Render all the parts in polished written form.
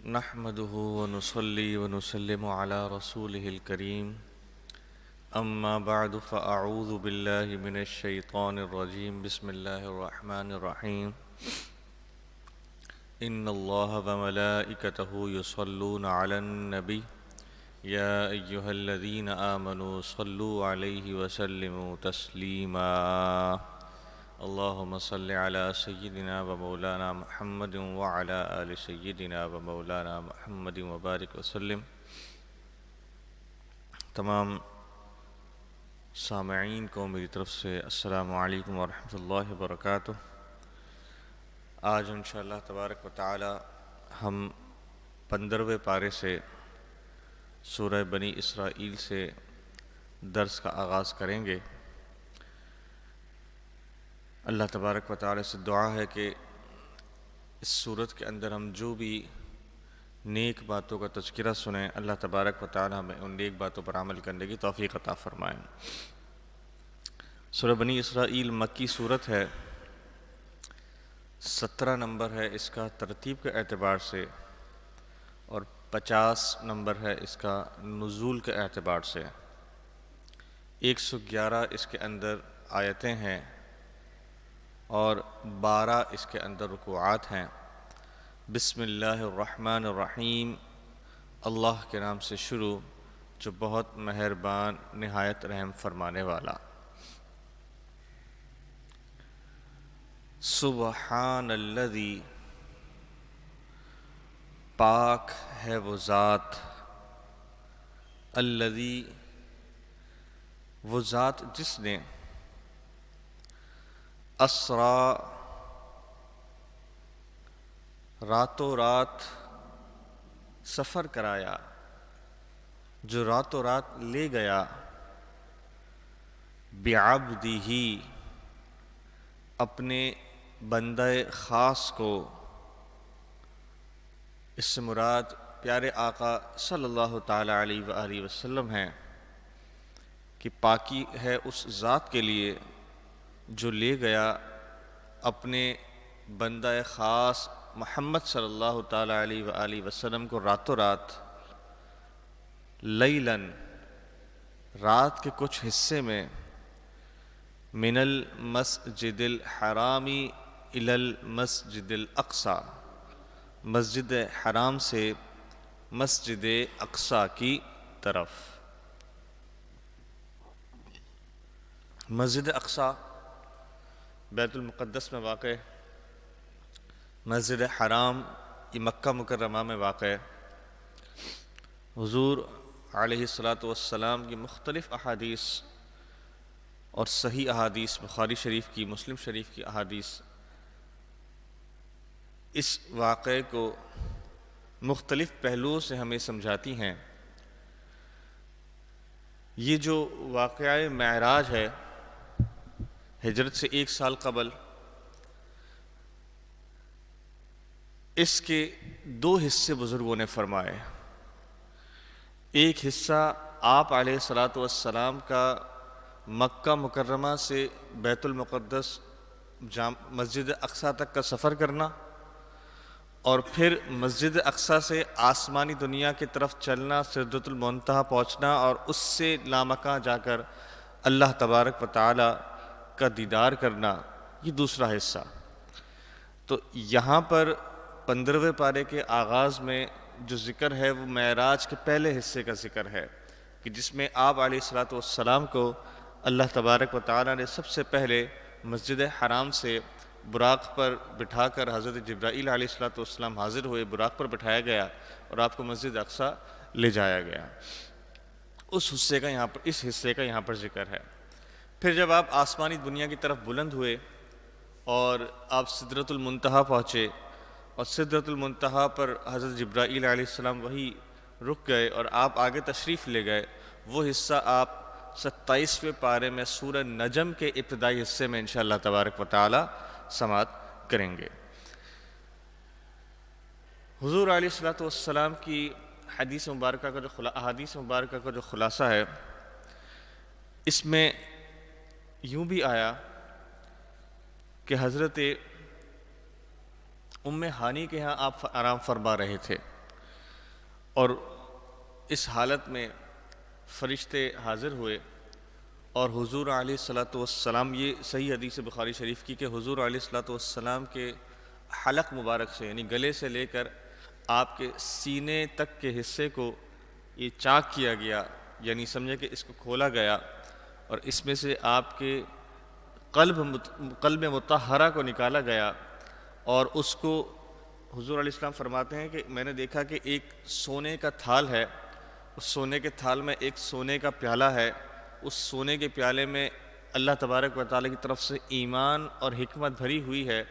نحمده ونصلي ونسلم على رسوله الكريم أما بعد فأعوذ بالله من الشيطان الرجيم بسم الله الرحمن الرحيم إن الله وملائكته يصلون على النبي يا أيها الذين آمنوا صلوا عليه وسلموا تسليما اللهم صل على سيدنا ومولانا محمد وعلى آل سيدنا ومولانا محمد وبارك وسلم۔ تمام سامعین کو میری طرف سے السلام علیکم ورحمۃ اللہ وبرکاتہ۔ آج انشاءاللہ تبارک و تعالی ہم 15ویں پارے سے سورہ بنی اسرائیل سے درس کا آغاز کریں گے۔ اللہ تبارک و تعالی سے دعا ہے کہ اس سورت کے اندر ہم جو بھی نیک باتوں کا تذکرہ سنیں، اللہ تبارک و تعالی ہمیں ان نیک باتوں پر عمل کرنے کی توفیق عطا فرمائیں۔ سورہ بنی اسرائیل مکی سورت ہے، 17 نمبر ہے اس کا ترتیب کے اعتبار سے، اور 50 نمبر ہے اس کا نزول کے اعتبار سے۔ 111 اس کے اندر آیتیں ہیں اور 12 اس کے اندر رکوعات ہیں۔ بسم اللہ الرحمن الرحیم، اللہ کے نام سے شروع جو بہت مہربان نہایت رحم فرمانے والا۔ سبحان الذی، پاک ہے وہ ذات، الذی، وہ ذات جس نے، اسرا، راتوں رات سفر کرایا، جو راتوں رات لے گیا، بعبدہ، اپنے بندہ خاص کو۔ اس سے مراد پیارے آقا صلی اللہ تعالی علیہ وآلہ وسلم ہیں کہ پاکی ہے اس ذات کے لیے جو لے گیا اپنے بندہ خاص محمد صلی اللہ تعالی علیہ وآلہ وسلم کو راتوں رات، لیلاً، رات کے کچھ حصے میں، من المسجد الحرام الی المسجد الاقصی، مسجد حرام سے مسجد اقصی کی طرف۔ مسجد اقصی بیت المقدس میں واقع، مسجد حرام یہ مکہ مکرمہ میں واقع۔ حضور علیہ السلام کی مختلف احادیث اور صحیح احادیث، بخاری شریف کی، مسلم شریف کی احادیث اس واقعے کو مختلف پہلوؤں سے ہمیں سمجھاتی ہیں۔ یہ جو واقعہ معراج ہے، ہجرت سے 1 سال قبل، اس کے 2 حصے بزرگوں نے فرمائے۔ ایک حصہ آپ علیہ السلام کا مکہ مکرمہ سے بیت المقدس مسجد اقصی تک کا سفر کرنا، اور پھر مسجد اقصی سے آسمانی دنیا کی طرف چلنا، سدرۃ المنتہا پہنچنا، اور اس سے لامکاں جا کر اللہ تبارک و تعالی کا دیدار کرنا، یہ دوسرا حصہ۔ تو یہاں پر 15ویں پارے کے آغاز میں جو ذکر ہے وہ معراج کے پہلے حصے کا ذکر ہے، کہ جس میں آپ علیہ السلام کو اللہ تبارک و تعالی نے سب سے پہلے مسجد حرام سے براق پر بٹھا کر، حضرت جبرائیل علیہ السلام حاضر ہوئے، براق پر بٹھایا گیا اور آپ کو مسجد اقصی لے جایا گیا۔ اس حصے کا یہاں پر ذکر ہے۔ پھر جب آپ آسمانی دنیا کی طرف بلند ہوئے اور آپ سدرۃ المنتہا پہنچے، اور سدرۃ المنتہا پر حضرت جبرائیل علیہ السلام وہی رک گئے اور آپ آگے تشریف لے گئے، وہ حصہ آپ 27ویں پارے میں سورہ نجم کے ابتدائی حصے میں انشاءاللہ تبارک و تعالی سماعت کریں گے۔ حضور علیہ السلام کی احادیث مبارکہ کا جو خلاصہ ہے، اس میں یوں بھی آیا کہ حضرت ام ہانی کے ہاں آپ آرام فرما رہے تھے، اور اس حالت میں فرشتے حاضر ہوئے اور حضور علیہ الصلاۃ والسلام، یہ صحیح حدیث بخاری شریف کی کہ حضور علیہ الصلاۃ والسلام کے حلق مبارک سے، یعنی گلے سے لے کر آپ کے سینے تک کے حصے کو یہ چاک کیا گیا، یعنی سمجھے کہ اس کو کھولا گیا اور اس میں سے آپ کے قلب مطہرہ کو نکالا گیا، اور اس کو حضور علیہ السلام فرماتے ہیں کہ میں نے دیکھا کہ ایک سونے کا تھال ہے، اس سونے کے تھال میں ایک سونے کا پیالہ ہے، اس سونے کے پیالے میں اللہ تبارک و تعالیٰ کی طرف سے ایمان اور حکمت بھری ہوئی ہے،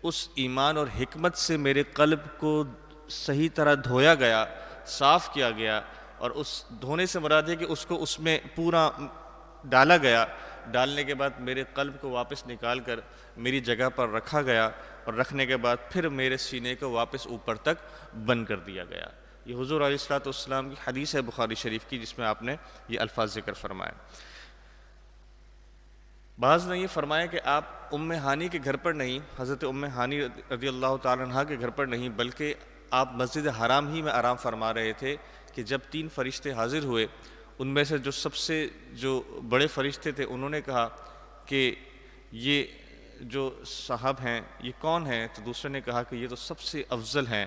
اس ایمان اور حکمت سے میرے قلب کو صحیح طرح دھویا گیا، صاف کیا گیا، اور اس دھونے سے مراد ہے کہ اس کو اس میں پورا ڈالا گیا، ڈالنے کے بعد میرے قلب کو واپس نکال کر میری جگہ پر رکھا گیا، اور رکھنے کے بعد پھر میرے سینے کو واپس اوپر تک بند کر دیا گیا۔ یہ حضور علیہ الصلوۃ والسلام کی حدیث ہے بخاری شریف کی، جس میں آپ نے یہ الفاظ ذکر فرمائے۔ بعض نے یہ فرمایا کہ آپ ام ہانی کے گھر پر نہیں، حضرت ام ہانی رضی اللہ تعالیٰ عنہ کے گھر پر نہیں، بلکہ آپ مسجد حرام ہی میں آرام فرما رہے تھے کہ جب 3 فرشتے حاضر ہوئے، ان میں سے جو سب سے بڑے فرشتے تھے انہوں نے کہا کہ یہ جو صاحب ہیں یہ کون ہیں؟ تو دوسرے نے کہا کہ یہ تو سب سے افضل ہیں،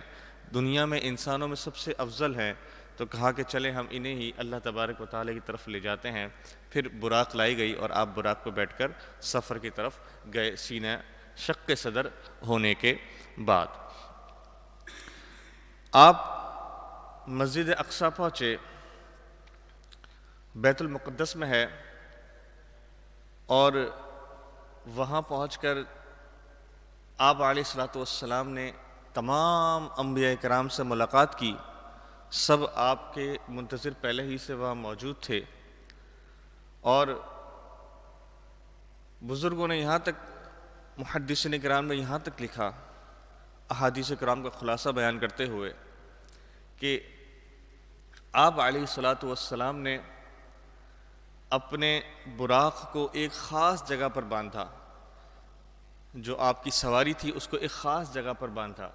دنیا میں انسانوں میں سب سے افضل ہیں۔ تو کہا کہ چلیں ہم انہیں ہی اللہ تبارک و تعالیٰ کی طرف لے جاتے ہیں۔ پھر براق لائی گئی اور آپ براق پہ بیٹھ کر سفر کی طرف گئے، سینہ شق صدر ہونے کے بعد۔ آپ مسجد اقصیٰ پہنچے، بیت المقدس میں ہے، اور وہاں پہنچ کر آپ علیہ الصلوۃ والسلام نے تمام انبیاء کرام سے ملاقات کی۔ سب آپ کے منتظر پہلے ہی سے وہاں موجود تھے، اور بزرگوں نے یہاں تک، محدثین کرام نے یہاں تک لکھا احادیث کرام کا خلاصہ بیان کرتے ہوئے کہ آپ علیہ الصلوۃ والسلام نے اپنے براق کو ایک خاص جگہ پر باندھا، جو آپ کی سواری تھی اس کو ایک خاص جگہ پر باندھا،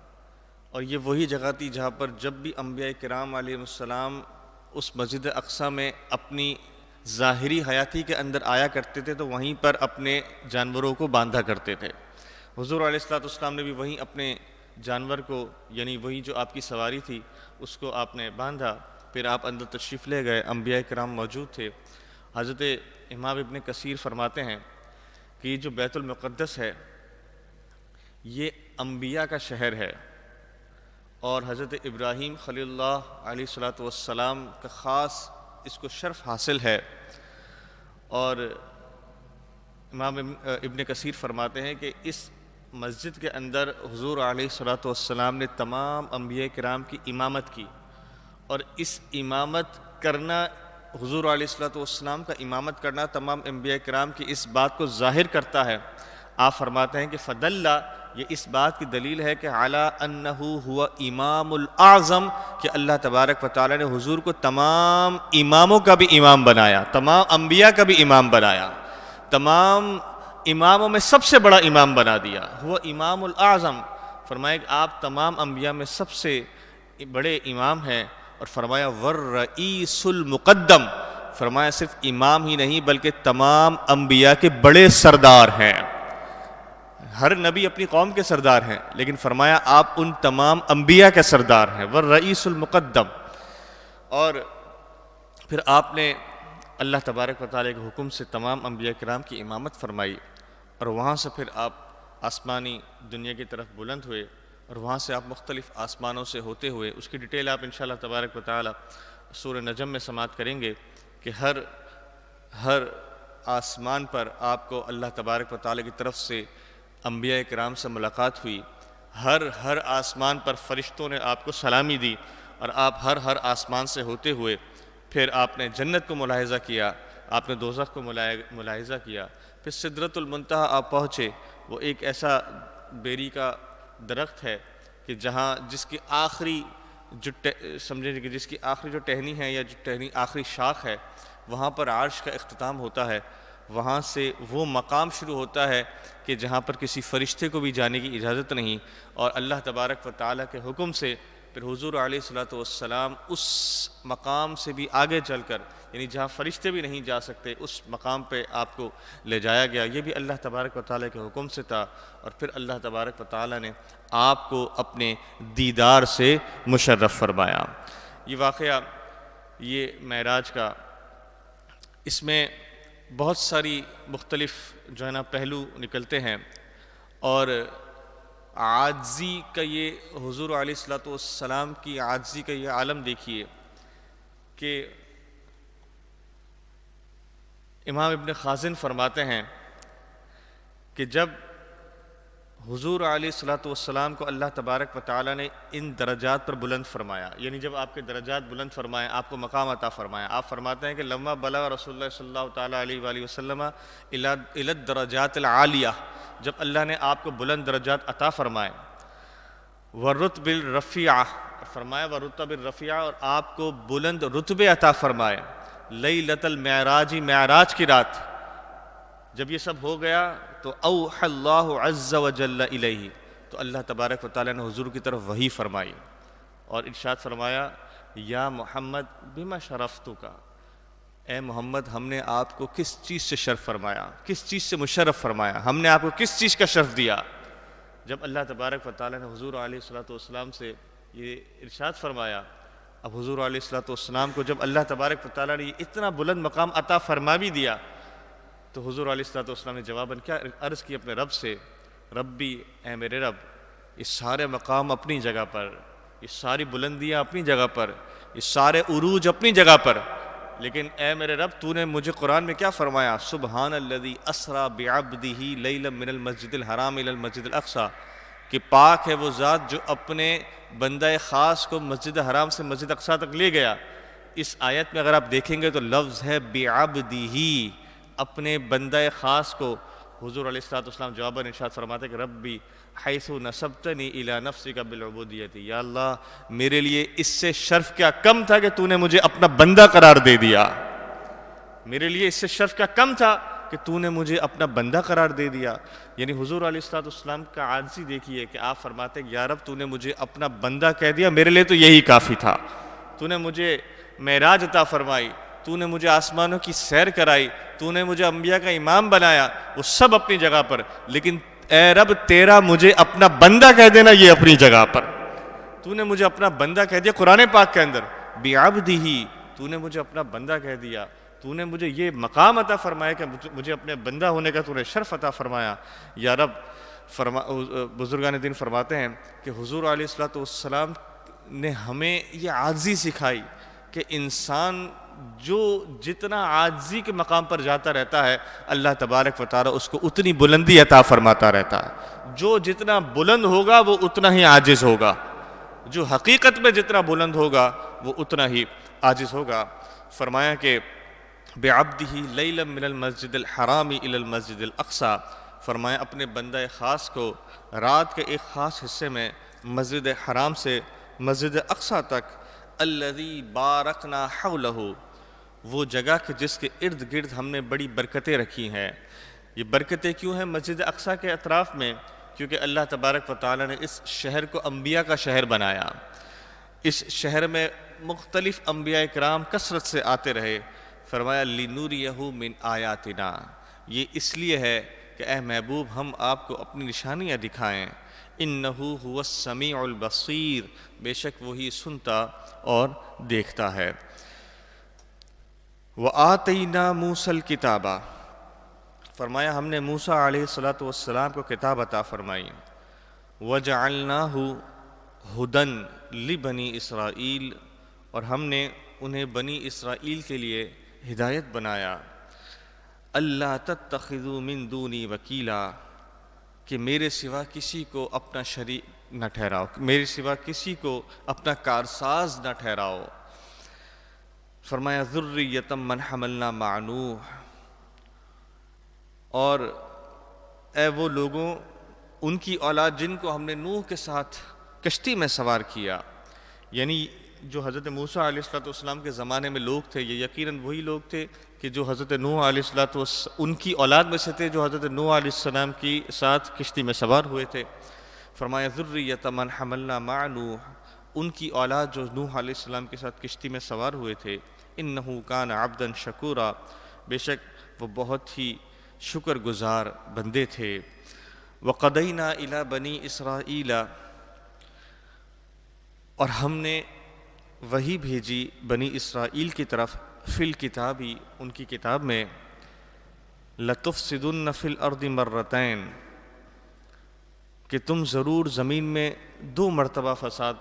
اور یہ وہی جگہ تھی جہاں پر جب بھی انبیاء کرام علیہ السلام اس مسجد اقصیٰ میں اپنی ظاہری حیاتی کے اندر آیا کرتے تھے تو وہیں پر اپنے جانوروں کو باندھا کرتے تھے۔ حضور علیہ الصلوۃ والسلام نے بھی وہیں اپنے جانور کو، یعنی وہی جو آپ کی سواری تھی اس کو آپ نے باندھا، پھر آپ اندر تشریف لے گئے، انبیاء کرام موجود تھے۔ حضرت امام ابن کثیر فرماتے ہیں کہ یہ جو بیت المقدس ہے یہ انبیاء کا شہر ہے، اور حضرت ابراہیم خلیل اللہ علیہ الصلوۃ والسلام کا خاص اس کو شرف حاصل ہے۔ اور امام ابن کثیر فرماتے ہیں کہ اس مسجد کے اندر حضور علیہ الصلوۃ والسلام نے تمام انبیاء کرام کی امامت کی، اور اس امامت کرنا، حضور علیہ الصلوۃ والسلام کا امامت کرنا تمام انبیاء کرام کی اس بات کو ظاہر کرتا ہے۔ آپ فرماتے ہیں کہ فدلّ، یہ اس بات کی دلیل ہے کہ علی انہ ہوا امام الاعظم، کہ اللہ تبارک و تعالیٰ نے حضور کو تمام اماموں کا بھی امام بنایا، تمام انبیاء کا بھی امام بنایا، تمام اماموں میں سب سے بڑا امام بنا دیا، ہوا امام الاعظم۔ فرمایا کہ آپ تمام انبیاء میں سب سے بڑے امام ہیں، اور فرمایا والرئیس المقدم، فرمایا صرف امام ہی نہیں بلکہ تمام انبیاء کے بڑے سردار ہیں۔ ہر نبی اپنی قوم کے سردار ہیں، لیکن فرمایا آپ ان تمام انبیاء کے سردار ہیں، والرئیس المقدم۔ اور پھر آپ نے اللہ تبارک و تعالیٰ کے حکم سے تمام انبیاء کرام کی امامت فرمائی، اور وہاں سے پھر آپ آسمانی دنیا کی طرف بلند ہوئے، اور وہاں سے آپ مختلف آسمانوں سے ہوتے ہوئے، اس کی ڈیٹیل آپ انشاءاللہ تبارک و تعالیٰ سورہ نجم میں سماعت کریں گے کہ ہر آسمان پر آپ کو اللہ تبارک و تعالیٰ کی طرف سے انبیاء کرام سے ملاقات ہوئی، ہر آسمان پر فرشتوں نے آپ کو سلامی دی، اور آپ ہر آسمان سے ہوتے ہوئے پھر آپ نے جنت کو ملاحظہ کیا، آپ نے دوزخ کو ملاحظہ کیا، پھر سدرۃ المنتہا آپ پہنچے۔ وہ ایک ایسا بیری کا درخت ہے کہ جس کی آخری سمجھیں کہ جس کی آخری جو ٹہنی ہے، یا جو ٹہنی آخری شاخ ہے، وہاں پر عرش کا اختتام ہوتا ہے، وہاں سے وہ مقام شروع ہوتا ہے کہ جہاں پر کسی فرشتے کو بھی جانے کی اجازت نہیں، اور اللہ تبارک و تعالیٰ کے حکم سے پھر حضور علیہ الصلوۃ والسلام اس مقام سے بھی آگے چل کر، یعنی جہاں فرشتے بھی نہیں جا سکتے، اس مقام پہ آپ کو لے جایا گیا۔ یہ بھی اللہ تبارک و تعالیٰ کے حکم سے تھا، اور پھر اللہ تبارک و تعالیٰ نے آپ کو اپنے دیدار سے مشرف فرمایا۔ یہ واقعہ، یہ معراج کا، اس میں بہت ساری مختلف جو ہے نا پہلو نکلتے ہیں، اور عاجزی کا یہ حضور علیہ الصلوۃ والسلام کی عاجزی کا یہ عالم دیکھیے کہ امام ابن خازن فرماتے ہیں کہ جب حضور علیہ الصلوۃ والسلام کو اللہ تبارک و تعالیٰ نے ان درجات پر بلند فرمایا، یعنی جب آپ کے درجات بلند فرمائے، آپ کو مقام عطا فرمایا، آپ فرماتے ہیں کہ لما بلغ رسول اللہ صلی اللہ تعالیٰ علیہ وآلہ وسلم الی الدرجات العالیہ، جب اللہ نے آپ کو بلند درجات عطا فرمائے، والرتب الرفیعہ، فرمایا والرتب الرفیعہ، اور آپ کو بلند رتبے عطا فرمائے، لیلۃ المعراج، معراج کی رات جب یہ سب ہو گیا تو اوحى اللہ عز وجل الیہ، تو اللہ تبارک و تعالیٰ نے حضور کی طرف وحی فرمائی اور ارشاد فرمایا یا محمد بما شرفتک، اے محمد ہم نے آپ کو کس چیز سے شرف فرمایا، کس چیز سے مشرف فرمایا، ہم نے آپ کو کس چیز کا شرف دیا۔ جب اللہ تبارک و تعالیٰ نے حضور علیہ الصلوۃ والسلام سے یہ ارشاد فرمایا، اب حضور علیہ الصلوۃ والسلام کو جب اللہ تبارک و تعالیٰ نے اتنا بلند مقام عطا فرما بھی دیا، تو حضور علیہ الصلوۃ والسلام نے جواباً کیا عرض کی اپنے رب سے، ربی، اے میرے رب، یہ سارے مقام اپنی جگہ پر، یہ ساری بلندیاں اپنی جگہ پر، یہ سارے عروج اپنی جگہ پر، لیکن اے میرے رب تو نے مجھے قرآن میں کیا فرمایا، سبحان الذی اسریٰ بعبدہ لیلا من المسجد الحرام الی المسجد الاقصی، کہ پاک ہے وہ ذات جو اپنے بندہ خاص کو مسجد حرام سے مسجد اقصی تک لے گیا۔ اس آیت میں اگر آپ دیکھیں گے تو لفظ ہے بعبدہ، اپنے بندہ خاص کو۔ حضور علیہ الصلوۃ والسلام جواباً ارشاد فرماتے کہ ربی حیث نسبتنی الی نفسک بالعبودیۃ، یا اللہ میرے لیے اس سے شرف کیا کم تھا کہ تو نے مجھے اپنا بندہ قرار دے دیا، میرے لیے اس سے شرف کیا کم تھا کہ تو نے مجھے اپنا بندہ قرار دے دیا۔ یعنی حضور علیہ الصلوۃ والسلام کا عاجزی دیکھیے کہ آپ فرماتے ہیں یا رب تو نے مجھے اپنا بندہ کہہ دیا، میرے لیے تو یہی کافی تھا، تو نے مجھے معراج عطا فرمائی، تو نے مجھے آسمانوں کی سیر کرائی، تو نے مجھے انبیاء کا امام بنایا، وہ سب اپنی جگہ پر، لیکن اے رب تیرا مجھے اپنا بندہ کہہ دینا یہ اپنی جگہ پر، تو نے مجھے اپنا بندہ کہہ دیا قرآن پاک کے اندر، بعبدہ، تو نے مجھے اپنا بندہ کہہ دیا، تو نے مجھے یہ مقام عطا فرمایا کہ مجھے اپنے بندہ ہونے کا تو نے شرف عطا فرمایا۔ یا رب، بزرگان دین فرماتے ہیں کہ حضور علیہ الصلوۃ والسلام نے ہمیں یہ عاجزی سکھائی کہ انسان جو جتنا عاجزی کے مقام پر جاتا رہتا ہے، اللہ تبارک و تعالیٰ اس کو اتنی بلندی عطا فرماتا رہتا ہے۔ جو جتنا بلند ہوگا وہ اتنا ہی عاجز ہوگا، جو حقیقت میں جتنا بلند ہوگا وہ اتنا ہی عاجز ہوگا۔ فرمایا کہ بعبدہ لیلا من المسجد الحرام الی المسجد الاقصی، فرمایا اپنے بندہ خاص کو رات کے ایک خاص حصے میں مسجد حرام سے مسجد اقصی تک، الذی بارکنا حولہ، وہ جگہ کہ جس کے ارد گرد ہم نے بڑی برکتیں رکھی ہیں۔ یہ برکتیں کیوں ہیں مسجد اقصی کے اطراف میں؟ کیونکہ اللہ تبارک و تعالیٰ نے اس شہر کو انبیاء کا شہر بنایا، اس شہر میں مختلف انبیاء کرام کثرت سے آتے رہے۔ فرمایا لنوریہ من آیاتنا، یہ اس لیے ہے کہ اے محبوب ہم آپ کو اپنی نشانیاں دکھائیں، انہ هو السمیع البصیر، بے شک وہی سنتا اور دیکھتا ہے۔ وآتینا موسیٰ الکتاب، فرمایا ہم نے موسیٰ علیہ الصلوۃ والسلام کو کتاب عطا فرمائی، وجعلناہ ہدی لبنی اسرائیل، اور ہم نے انہیں بنی اسرائیل کے لیے ہدایت بنایا، اللہ تتخذوا من دونی وکیلا، کہ میرے سوا کسی کو اپنا شریک نہ ٹھہراؤ، میرے سوا کسی کو اپنا کارساز نہ ٹھہراؤ۔ فرمایا ذریۃ من حملنا مع نوح، اور اے وہ لوگوں، ان کی اولاد جن کو ہم نے نوح کے ساتھ کشتی میں سوار کیا، یعنی جو حضرت موسیٰ علیہ الصلوۃ والسلام کے زمانے میں لوگ تھے، یہ یقیناً وہی لوگ تھے کہ جو حضرت نوح علیہ الصلوۃ والسلام ان کی اولاد میں سے تھے، جو حضرت نوح علیہ السلام کی ساتھ کشتی میں سوار ہوئے تھے۔ فرمایا ذریۃ من حملنا مع نوح، ان کی اولاد جو نوح علیہ السلام کے ساتھ کشتی میں سوار ہوئے تھے، انہ کان عبدا شکورا، بے شک وہ بہت ہی شکر گزار بندے تھے۔ وقدینا الی بنی اسرائیل، اور ہم نے وہی بھیجی بنی اسرائیل کی طرف، فی الکتابی ان کی کتاب میں، لتفسدن فی الارض مرتین، کہ تم ضرور زمین میں 2 مرتبہ فساد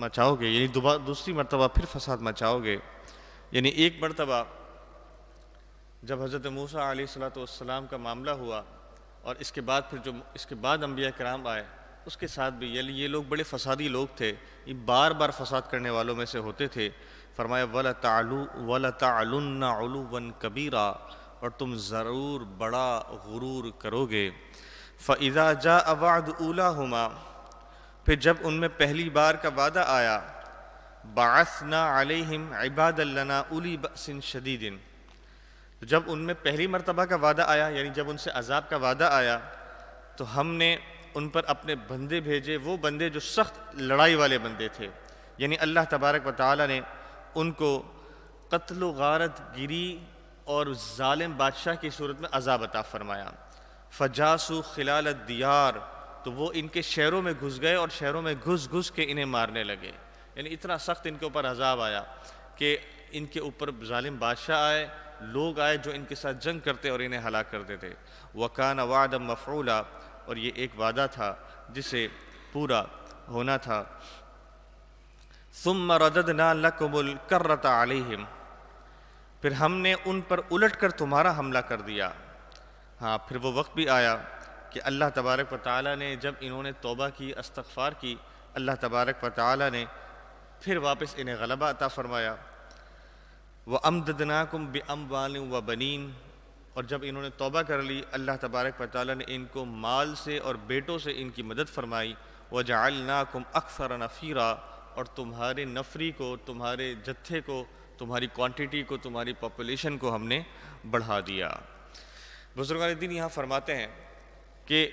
مچاؤ گے، یعنی دوسری مرتبہ پھر فساد مچاؤ گے۔ یعنی ایک مرتبہ جب حضرت موسیٰ علیہ السلام کا معاملہ ہوا، اور اس کے بعد پھر جو اس کے بعد انبیاء کرام آئے، اس کے ساتھ بھی یعنی یہ لوگ بڑے فسادی لوگ تھے، یہ بار بار فساد کرنے والوں میں سے ہوتے تھے۔ فرمایا وَلَتَعْلُنَّ عُلُوًّا كَبِيرًا، اور تم ضرور بڑا غرور کرو گے۔ فَإِذَا جَاءَ وَعْدُ أُولَاهُمَا، پھر جب ان میں پہلی بار کا وعدہ آیا، بَعَثْنَا عَلَيْهِمْ عِبَادًا لَنَا أُولِي بَأْسٍ شَدِيدٍ، جب ان میں پہلی مرتبہ کا وعدہ آیا، یعنی جب ان سے عذاب کا وعدہ آیا، تو ہم نے ان پر اپنے بندے بھیجے، وہ بندے جو سخت لڑائی والے بندے تھے۔ یعنی اللہ تبارک و تعالی نے ان کو قتل و غارت گیری اور ظالم بادشاہ کی صورت میں عذاب عطا فرمایا۔ فجاسو خلال الدیار، تو وہ ان کے شہروں میں گھس گئے اور شہروں میں گھس گھس کے انہیں مارنے لگے۔ یعنی اتنا سخت ان کے اوپر عذاب آیا کہ ان کے اوپر ظالم بادشاہ آئے، لوگ آئے جو ان کے ساتھ جنگ کرتے اور انہیں ہلاک کرتے تھے۔ وَكَانَ وَعْدًا مَفْعُولًا، اور یہ ایک وعدہ تھا جسے پورا ہونا تھا۔ ثُمَّ رَدَدْنَا لَكُمُ الْكَرَّةَ عَلَيْهِمْ، پھر ہم نے ان پر الٹ کر تمہارا حملہ کر دیا۔ ہاں، پھر وہ وقت بھی آیا کہ اللہ تبارک و تعالیٰ نے جب انہوں نے توبہ کی، استغفار کی، اللہ تبارک و تعالیٰ نے پھر واپس انہیں غلبہ عطا فرمایا۔ وَأَمْدَدْنَاكُمْ بِأَمْوَالٍ وَبَنِينَ، اور جب انہوں نے توبہ کر لی، اللہ تبارک و تعالیٰ نے ان کو مال سے اور بیٹوں سے ان کی مدد فرمائی۔ وَجَعَلْنَاكُمْ أَكْثَرَ نَفِيرًا، اور تمہارے نفری کو، تمہارے جتھے کو، تمہاری کوانٹیٹی کو، تمہاری پاپولیشن کو ہم نے بڑھا دیا۔ بزرگان دین یہاں فرماتے ہیں کہ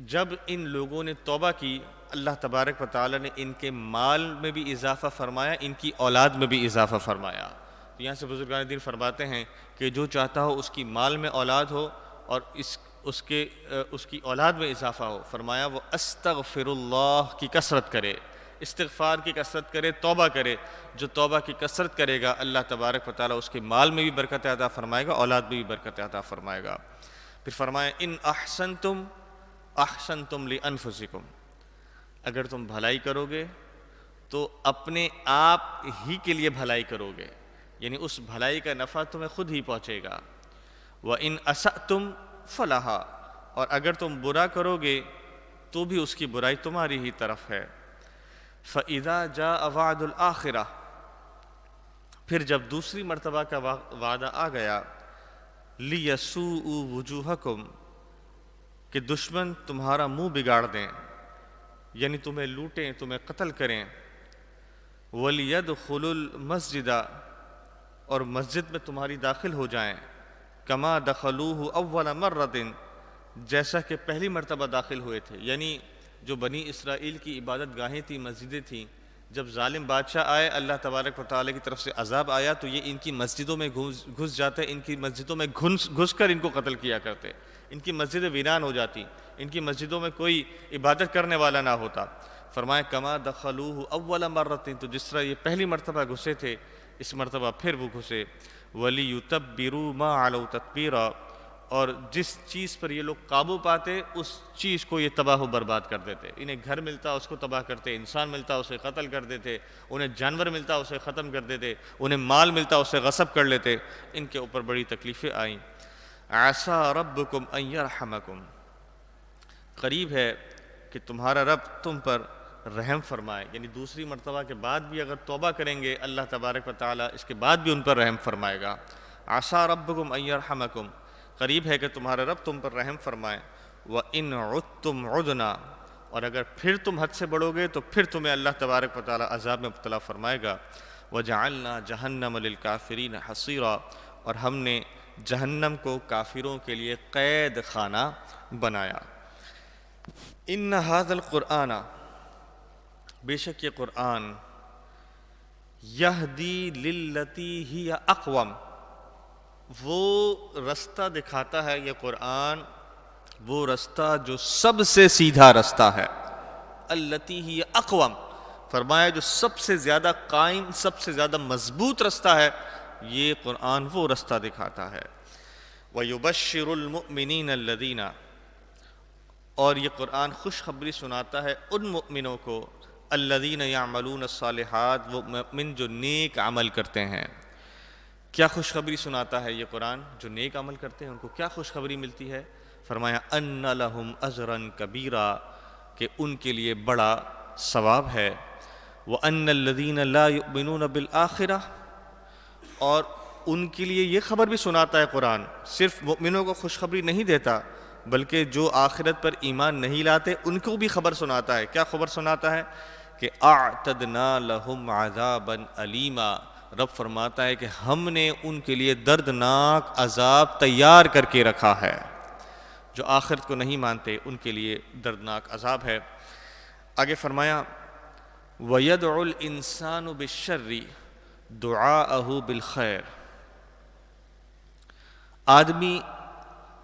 جب ان لوگوں نے توبہ کی، اللہ تبارک و تعالیٰ نے ان کے مال میں بھی اضافہ فرمایا، ان کی اولاد میں بھی اضافہ فرمایا۔ تو یہاں سے بزرگان دین فرماتے ہیں کہ جو چاہتا ہو اس کی مال میں اولاد ہو اور اس کی اولاد میں اضافہ ہو، فرمایا وہ استغفر اللہ کی کثرت کرے، استغفار کی کثرت کرے، توبہ کرے۔ جو توبہ کی کثرت کرے گا، اللہ تبارک و تعالیٰ اس کے مال میں بھی برکت عطا فرمائے گا، اولاد میں بھی برکت عطا فرمائے گا۔ پھر فرمایا ان احسنتم احسنتم لانفسکم، اگر تم بھلائی کرو گے تو اپنے آپ ہی کے لیے بھلائی کرو گے، یعنی اس بھلائی کا نفع تمہیں خود ہی پہنچے گا۔ وَإِنْ أَسَأْتُمْ فَلَهَا، اور اگر تم برا کرو گے تو بھی اس کی برائی تمہاری ہی طرف ہے۔ فَإِذَا جَاءَ وَعْدُ الْآخِرَةِ، پھر جب دوسری مرتبہ کا وعدہ آ گیا، لِيَسُوءُوا وُجُوهَكُمْ، کہ دشمن تمہارا منہ بگاڑ دیں، یعنی تمہیں لوٹیں، تمہیں قتل کریں۔ وَلِيَدْخُلُوا الْمَسْجِدَ، اور مسجد میں تمہاری داخل ہو جائیں، کما دخلوہ اول مرۃ، جیسا کہ پہلی مرتبہ داخل ہوئے تھے۔ یعنی جو بنی اسرائیل کی عبادت گاہیں تھیں، مسجدیں تھیں، جب ظالم بادشاہ آئے، اللہ تبارک و تعالیٰ کی طرف سے عذاب آیا تو یہ ان کی مسجدوں میں گھس جاتے، ان کی مسجدوں میں گھس کر ان کو قتل کیا کرتے، ان کی مسجدیں ویران ہو جاتی، ان کی مسجدوں میں کوئی عبادت کرنے والا نہ ہوتا۔ فرمایا کما دخلوہ اول مرۃ، تو جس طرح یہ پہلی مرتبہ گھسے تھے، اس مرتبہ پھر وہ گھسے۔ وَلِيُتَبِّرُوا مَا عَلَوْا تَتْبِيرًا، اور جس چیز پر یہ لوگ قابو پاتے اس چیز کو یہ تباہ و برباد کر دیتے۔ انہیں گھر ملتا اس کو تباہ کرتے، انسان ملتا اسے قتل کر دیتے، انہیں جانور ملتا اسے ختم کر دیتے، انہیں مال ملتا اسے غصب کر لیتے۔ ان کے اوپر بڑی تکلیفیں آئیں۔ عَسَىٰ رَبُّكُمْ أَن يَرْحَمَكُمْ، قریب ہے کہ تمہارا رب تم پر رحم فرمائے، یعنی دوسری مرتبہ کے بعد بھی اگر توبہ کریں گے اللہ تبارک و تعالیٰ اس کے بعد بھی ان پر رحم فرمائے گا۔ عَسَىٰ رَبُّكُمْ أَن يَرْحَمَكُمْ، قریب ہے کہ تمہارا رب تم پر رحم فرمائے۔ وَإِنْ عُدْتُمْ عُدْنَا، اور اگر پھر تم حد سے بڑھو گے تو پھر تمہیں اللہ تبارک و تعالیٰ عذاب میں مبتلا فرمائے گا۔ وَجَعَلْنَا جَهَنَّمَ لِلْكَافِرِينَ حَصِيرًا، اور ہم نے جہنم کو کافروں کے لیے قید خانہ بنایا۔ إِنَّ هَذَا الْقُرْآنَ، بے شک یہ قرآن یہدی للتی ہی اقوم، وہ رستہ دکھاتا ہے، یہ قرآن وہ رستہ جو سب سے سیدھا رستہ ہے، التی ہی اقوم، فرمایا جو سب سے زیادہ قائم، سب سے زیادہ مضبوط رستہ ہے، یہ قرآن وہ رستہ دکھاتا ہے۔ وَيُبَشِّرُ الْمُؤْمِنِينَ الَّذِينَ، اور یہ قرآن خوشخبری سناتا ہے ان مؤمنوں کو، الَّذِينَ يَعْمَلُونَ الصَّالِحَاتِ، وہ مؤمن جو نیک عمل کرتے ہیں۔ کیا خوشخبری سناتا ہے یہ قرآن؟ جو نیک عمل کرتے ہیں ان کو کیا خوشخبری ملتی ہے؟ فرمایا أَنَّ لَهُمْ أَجْرًا كَبِيرًا، کہ ان کے لیے بڑا ثواب ہے۔ وَأَنَّ الَّذِينَ لَا يُؤْمِنُونَ بِالْآخِرَةِ، اور ان کے لیے یہ خبر بھی سناتا ہے قرآن، صرف مؤمنوں کو خوشخبری نہیں دیتا بلکہ جو آخرت پر ایمان نہیں لاتے ان کو بھی خبر سناتا ہے۔ کیا خبر سناتا ہے؟ کہ اعتدنا لہم عذابا علیما، رب فرماتا ہے کہ ہم نے ان کے لیے دردناک عذاب تیار کر کے رکھا ہے۔ جو آخرت کو نہیں مانتے ان کے لیے دردناک عذاب ہے۔ آگے فرمایا وَيَدْعُ الْإِنسَانُ بِالشَّرِّ دُعَاءَهُ بِالْخَيْرِ، آدمی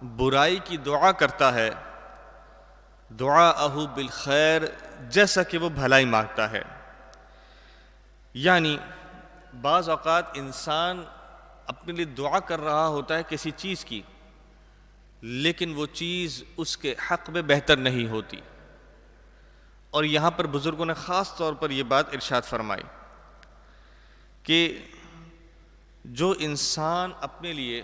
برائی کی دعا کرتا ہے، دعاءہ بالخیر، جیسا کہ وہ بھلائی مانگتا ہے۔ یعنی بعض اوقات انسان اپنے لیے دعا کر رہا ہوتا ہے کسی چیز کی، لیکن وہ چیز اس کے حق میں بہتر نہیں ہوتی، اور یہاں پر بزرگوں نے خاص طور پر یہ بات ارشاد فرمائی کہ جو انسان اپنے لیے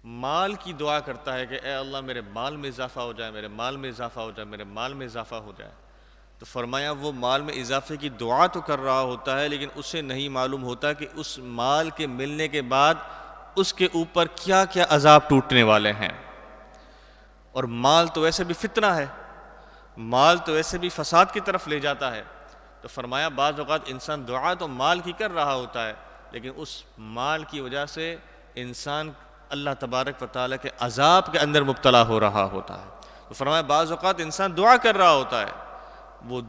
مال کی دعا کرتا ہے کہ اے اللہ میرے مال میں اضافہ ہو جائے، میرے مال میں اضافہ ہو جائے، میرے مال میں اضافہ ہو جائے، تو فرمایا وہ مال میں اضافے کی دعا تو کر رہا ہوتا ہے، لیکن اسے نہیں معلوم ہوتا کہ اس مال کے ملنے کے بعد اس کے اوپر کیا کیا عذاب ٹوٹنے والے ہیں۔ اور مال تو ویسے بھی فتنہ ہے، مال تو ویسے بھی فساد کی طرف لے جاتا ہے، تو فرمایا بعض اوقات انسان دعا تو مال کی کر رہا ہوتا ہے، لیکن اس مال کی وجہ سے انسان اللہ تبارک و تعالیٰ کے عذاب کے اندر مبتلا ہو رہا ہوتا ہے۔ تو فرمایا بعض اوقات انسان دعا کر رہا ہوتا ہے، وہ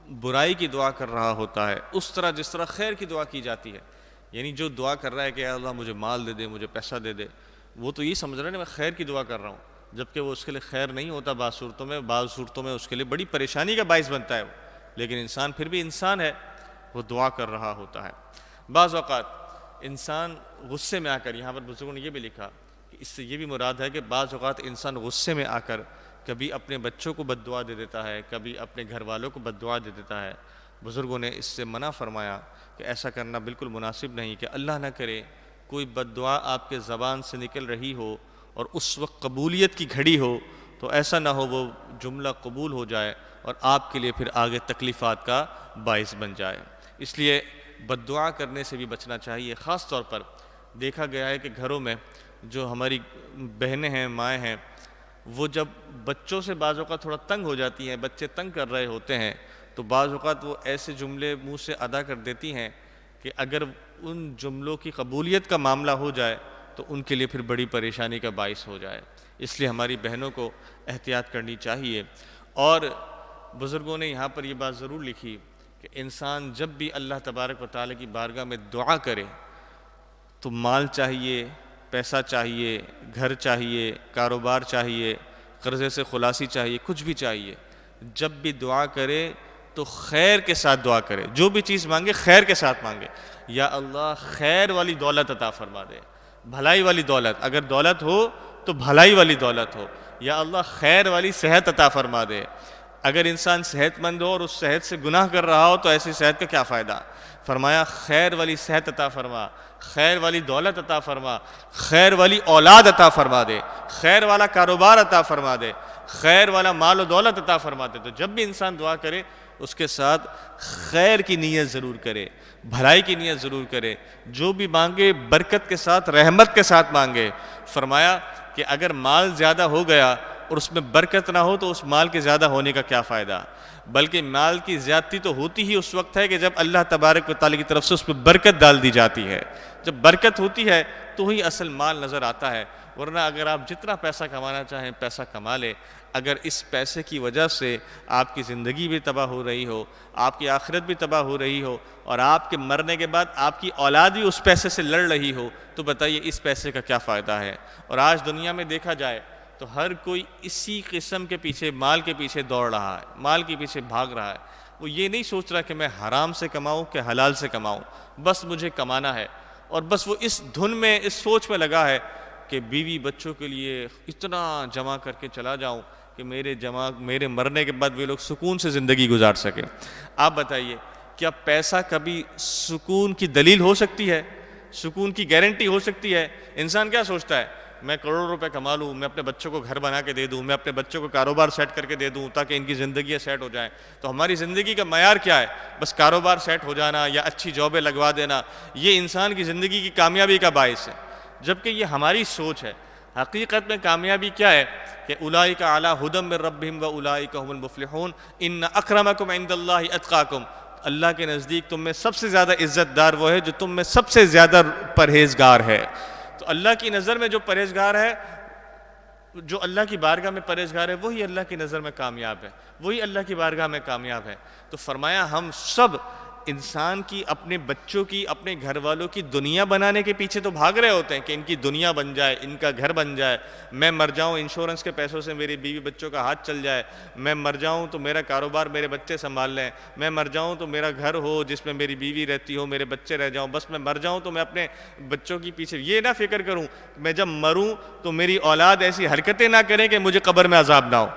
برائی کی دعا کر رہا ہوتا ہے، اس طرح جس طرح خیر کی دعا کی جاتی ہے۔ یعنی جو دعا کر رہا ہے کہ اے اللہ مجھے مال دے دے، مجھے پیسہ دے دے، وہ تو یہ سمجھ رہا ہے میں خیر کی دعا کر رہا ہوں، جبکہ وہ اس کے لیے خیر نہیں ہوتا، بعض صورتوں میں اس کے لیے بڑی پریشانی کا باعث بنتا ہے وہ، لیکن انسان پھر بھی انسان ہے، وہ دعا کر رہا ہوتا ہے۔ بعض اوقات انسان غصے میں آ کر، یہاں پر بزرگوں نے یہ بھی لکھا کہ اس سے یہ بھی مراد ہے کہ بعض اوقات انسان غصے میں آ کر کبھی اپنے بچوں کو بد دعا دے دیتا ہے، کبھی اپنے گھر والوں کو بد دعا دے دیتا ہے۔ بزرگوں نے اس سے منع فرمایا کہ ایسا کرنا بالکل مناسب نہیں، کہ اللہ نہ کرے کوئی بد دعا آپ کے زبان سے نکل رہی ہو اور اس وقت قبولیت کی گھڑی ہو، تو ایسا نہ ہو وہ جملہ قبول ہو جائے اور آپ کے لیے پھر آگے تکلیفات کا باعث بن جائے۔ اس لیے بد دعا کرنے سے بھی بچنا چاہیے۔ خاص طور پر دیکھا گیا ہے کہ گھروں میں جو ہماری بہنیں ہیں، مائیں ہیں، وہ جب بچوں سے بعض اوقات تھوڑا تنگ ہو جاتی ہیں، بچے تنگ کر رہے ہوتے ہیں، تو بعض اوقات وہ ایسے جملے منہ سے ادا کر دیتی ہیں کہ اگر ان جملوں کی قبولیت کا معاملہ ہو جائے تو ان کے لیے پھر بڑی پریشانی کا باعث ہو جائے۔ اس لیے ہماری بہنوں کو احتیاط کرنی چاہیے۔ اور بزرگوں نے یہاں پر یہ بات ضرور لکھی کہ انسان جب بھی اللہ تبارک و تعالیٰ کی بارگاہ میں دعا کرے تو مال چاہیے، پیسہ چاہیے، گھر چاہیے، کاروبار چاہیے، قرضے سے خلاصی چاہیے، کچھ بھی چاہیے، جب بھی دعا کرے تو خیر کے ساتھ دعا کرے، جو بھی چیز مانگے خیر کے ساتھ مانگے۔ یا اللہ خیر والی دولت عطا فرما دے، بھلائی والی دولت، اگر دولت ہو تو بھلائی والی دولت ہو۔ یا اللہ خیر والی صحت عطا فرما دے، اگر انسان صحت مند ہو اور اس صحت سے گناہ کر رہا ہو تو ایسی صحت کا کیا فائدہ۔ فرمایا خیر والی صحت عطا فرما، خیر والی دولت عطا فرما، خیر والی اولاد عطا فرما دے، خیر والا کاروبار عطا فرما دے، خیر والا مال و دولت عطا فرما دے۔ تو جب بھی انسان دعا کرے اس کے ساتھ خیر کی نیت ضرور کرے، بھلائی کی نیت ضرور کرے، جو بھی مانگے برکت کے ساتھ، رحمت کے ساتھ مانگے۔ فرمایا کہ اگر مال زیادہ ہو گیا اور اس میں برکت نہ ہو تو اس مال کے زیادہ ہونے کا کیا فائدہ، بلکہ مال کی زیادتی تو ہوتی ہی اس وقت ہے کہ جب اللہ تبارک و تعالیٰ کی طرف سے اس پہ برکت ڈال دی جاتی ہے۔ جب برکت ہوتی ہے تو ہی اصل مال نظر آتا ہے، ورنہ اگر آپ جتنا پیسہ کمانا چاہیں پیسہ کما لیں، اگر اس پیسے کی وجہ سے آپ کی زندگی بھی تباہ ہو رہی ہو، آپ کی آخرت بھی تباہ ہو رہی ہو، اور آپ کے مرنے کے بعد آپ کی اولاد بھی اس پیسے سے لڑ رہی ہو، تو بتائیے اس پیسے کا کیا فائدہ ہے؟ اور آج دنیا میں دیکھا جائے تو ہر کوئی اسی قسم کے پیچھے، مال کے پیچھے دوڑ رہا ہے، مال کے پیچھے بھاگ رہا ہے۔ وہ یہ نہیں سوچ رہا کہ میں حرام سے کماؤں کہ حلال سے کماؤں، بس مجھے کمانا ہے، اور بس وہ اس دھن میں، اس سوچ میں لگا ہے کہ بیوی بچوں کے لیے اتنا جمع کر کے چلا جاؤں کہ میرے مرنے کے بعد وہ لوگ سکون سے زندگی گزار سکیں۔ آپ بتائیے کیا پیسہ کبھی سکون کی دلیل ہو سکتی ہے؟ سکون کی گارنٹی ہو سکتی ہے؟ انسان کیا سوچتا ہے، میں کروڑوں روپے کما لوں، میں اپنے بچوں کو گھر بنا کے دے دوں، میں اپنے بچوں کو کاروبار سیٹ کر کے دے دوں تاکہ ان کی زندگیاں سیٹ ہو جائیں۔ تو ہماری زندگی کا معیار کیا ہے؟ بس کاروبار سیٹ ہو جانا یا اچھی جابیں لگوا دینا، یہ انسان کی زندگی کی کامیابی کا باعث ہے، جبکہ یہ ہماری سوچ ہے۔ حقیقت میں کامیابی کیا ہے کہ اولئک علی ھدی من ربہم واولئک ھم المفلحون، ان اکرمکم عند اللہ اتقاکم، اللہ کے نزدیک تم میں سب سے زیادہ عزت دار وہ ہے جو تم میں سب سے زیادہ پرہیزگار ہے۔ تو اللہ کی نظر میں جو پرہیزگار ہے، جو اللہ کی بارگاہ میں پرہیزگار ہے، وہی اللہ کی نظر میں کامیاب ہے، وہی اللہ کی بارگاہ میں کامیاب ہے۔ تو فرمایا ہم سب انسان کی، اپنے بچوں کی، اپنے گھر والوں کی دنیا بنانے کے پیچھے تو بھاگ رہے ہوتے ہیں کہ ان کی دنیا بن جائے، ان کا گھر بن جائے، میں مر جاؤں انشورنس کے پیسوں سے میری بیوی بچوں کا ہاتھ چل جائے، میں مر جاؤں تو میرا کاروبار میرے بچے سنبھال لیں، میں مر جاؤں تو میرا گھر ہو جس میں میری بیوی رہتی ہو، میرے بچے رہ جاؤں، بس میں مر جاؤں تو میں اپنے بچوں کی پیچھے یہ نہ فکر کروں میں جب مروں تو میری اولاد ایسی حرکتیں نہ کریں کہ مجھے قبر میں عذاب نہ ہو۔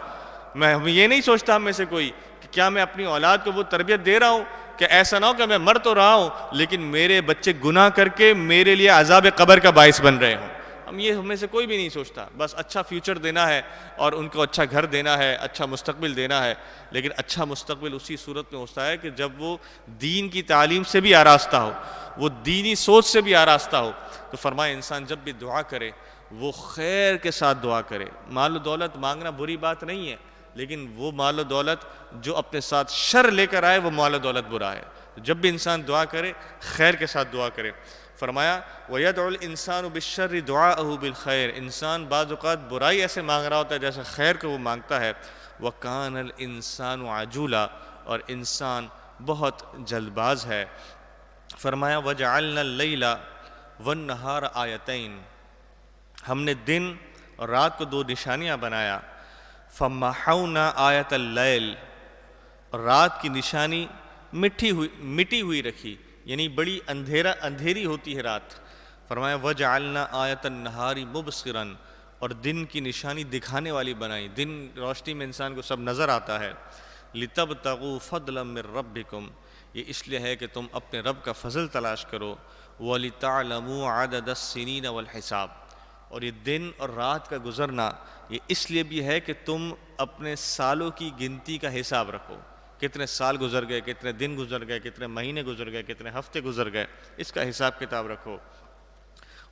میں یہ نہیں سوچتا ہم میں سے کوئی کہ کیا میں اپنی اولاد کو وہ تربیت دے رہا ہوں کہ ایسا نہ ہو کہ میں مر تو رہا ہوں لیکن میرے بچے گناہ کر کے میرے لیے عذاب قبر کا باعث بن رہے ہوں۔ ہم میں سے کوئی بھی نہیں سوچتا، بس اچھا فیوچر دینا ہے اور ان کو اچھا گھر دینا ہے، اچھا مستقبل دینا ہے، لیکن اچھا مستقبل اسی صورت میں ہوتا ہے کہ جب وہ دین کی تعلیم سے بھی آراستہ ہو، وہ دینی سوچ سے بھی آراستہ ہو۔ تو فرمایا انسان جب بھی دعا کرے وہ خیر کے ساتھ دعا کرے۔ مال و دولت مانگنا بری بات نہیں ہے، لیکن وہ مال و دولت جو اپنے ساتھ شر لے کر آئے وہ مال و دولت برا ہے۔ جب بھی انسان دعا کرے خیر کے ساتھ دعا کرے۔ فرمایا وَيَدْعُ الْإِنسَانُ بِالشَّرِّ دُعَاءَهُ بِالْخَيْرِ، انسان بعض اوقات برائی ایسے مانگ رہا ہوتا ہے جیسے خیر کو وہ مانگتا ہے۔ وَكَانَ الْإِنسَانُ عَجُولًا، اور انسان بہت جلد باز ہے۔ فرمایا وَجَعَلْنَا اللَّيْلَ وَالنَّهَارَ آیَتَيْنِ، ہم نے دن اور رات کو دو نشانیاں بنایا۔ فَمَحَوْنَا آیَةَ اللَّيْلِ، اور رات کی نشانی مٹی ہوئی رکھی، یعنی بڑی اندھیری ہوتی ہے رات۔ فرمایا وَجَعَلْنَا آیَةَ النَّهَارِ مُبْصِرًا، اور دن کی نشانی دکھانے والی بنائی، دن روشنی میں انسان کو سب نظر آتا ہے۔ لِتَبْتَغُوا فَضْلًا مِّن رَبِّكُمْ، یہ اس لیے ہے کہ تم اپنے رب کا فضل تلاش کرو۔ وَلِتَعْلَمُوا عَدَدَ السِّنِينَ وَالْحِسَابَ، اور یہ دن اور رات کا گزرنا یہ اس لیے بھی ہے کہ تم اپنے سالوں کی گنتی کا حساب رکھو، کتنے سال گزر گئے، کتنے دن گزر گئے، کتنے مہینے گزر گئے، کتنے ہفتے گزر گئے، اس کا حساب کتاب رکھو۔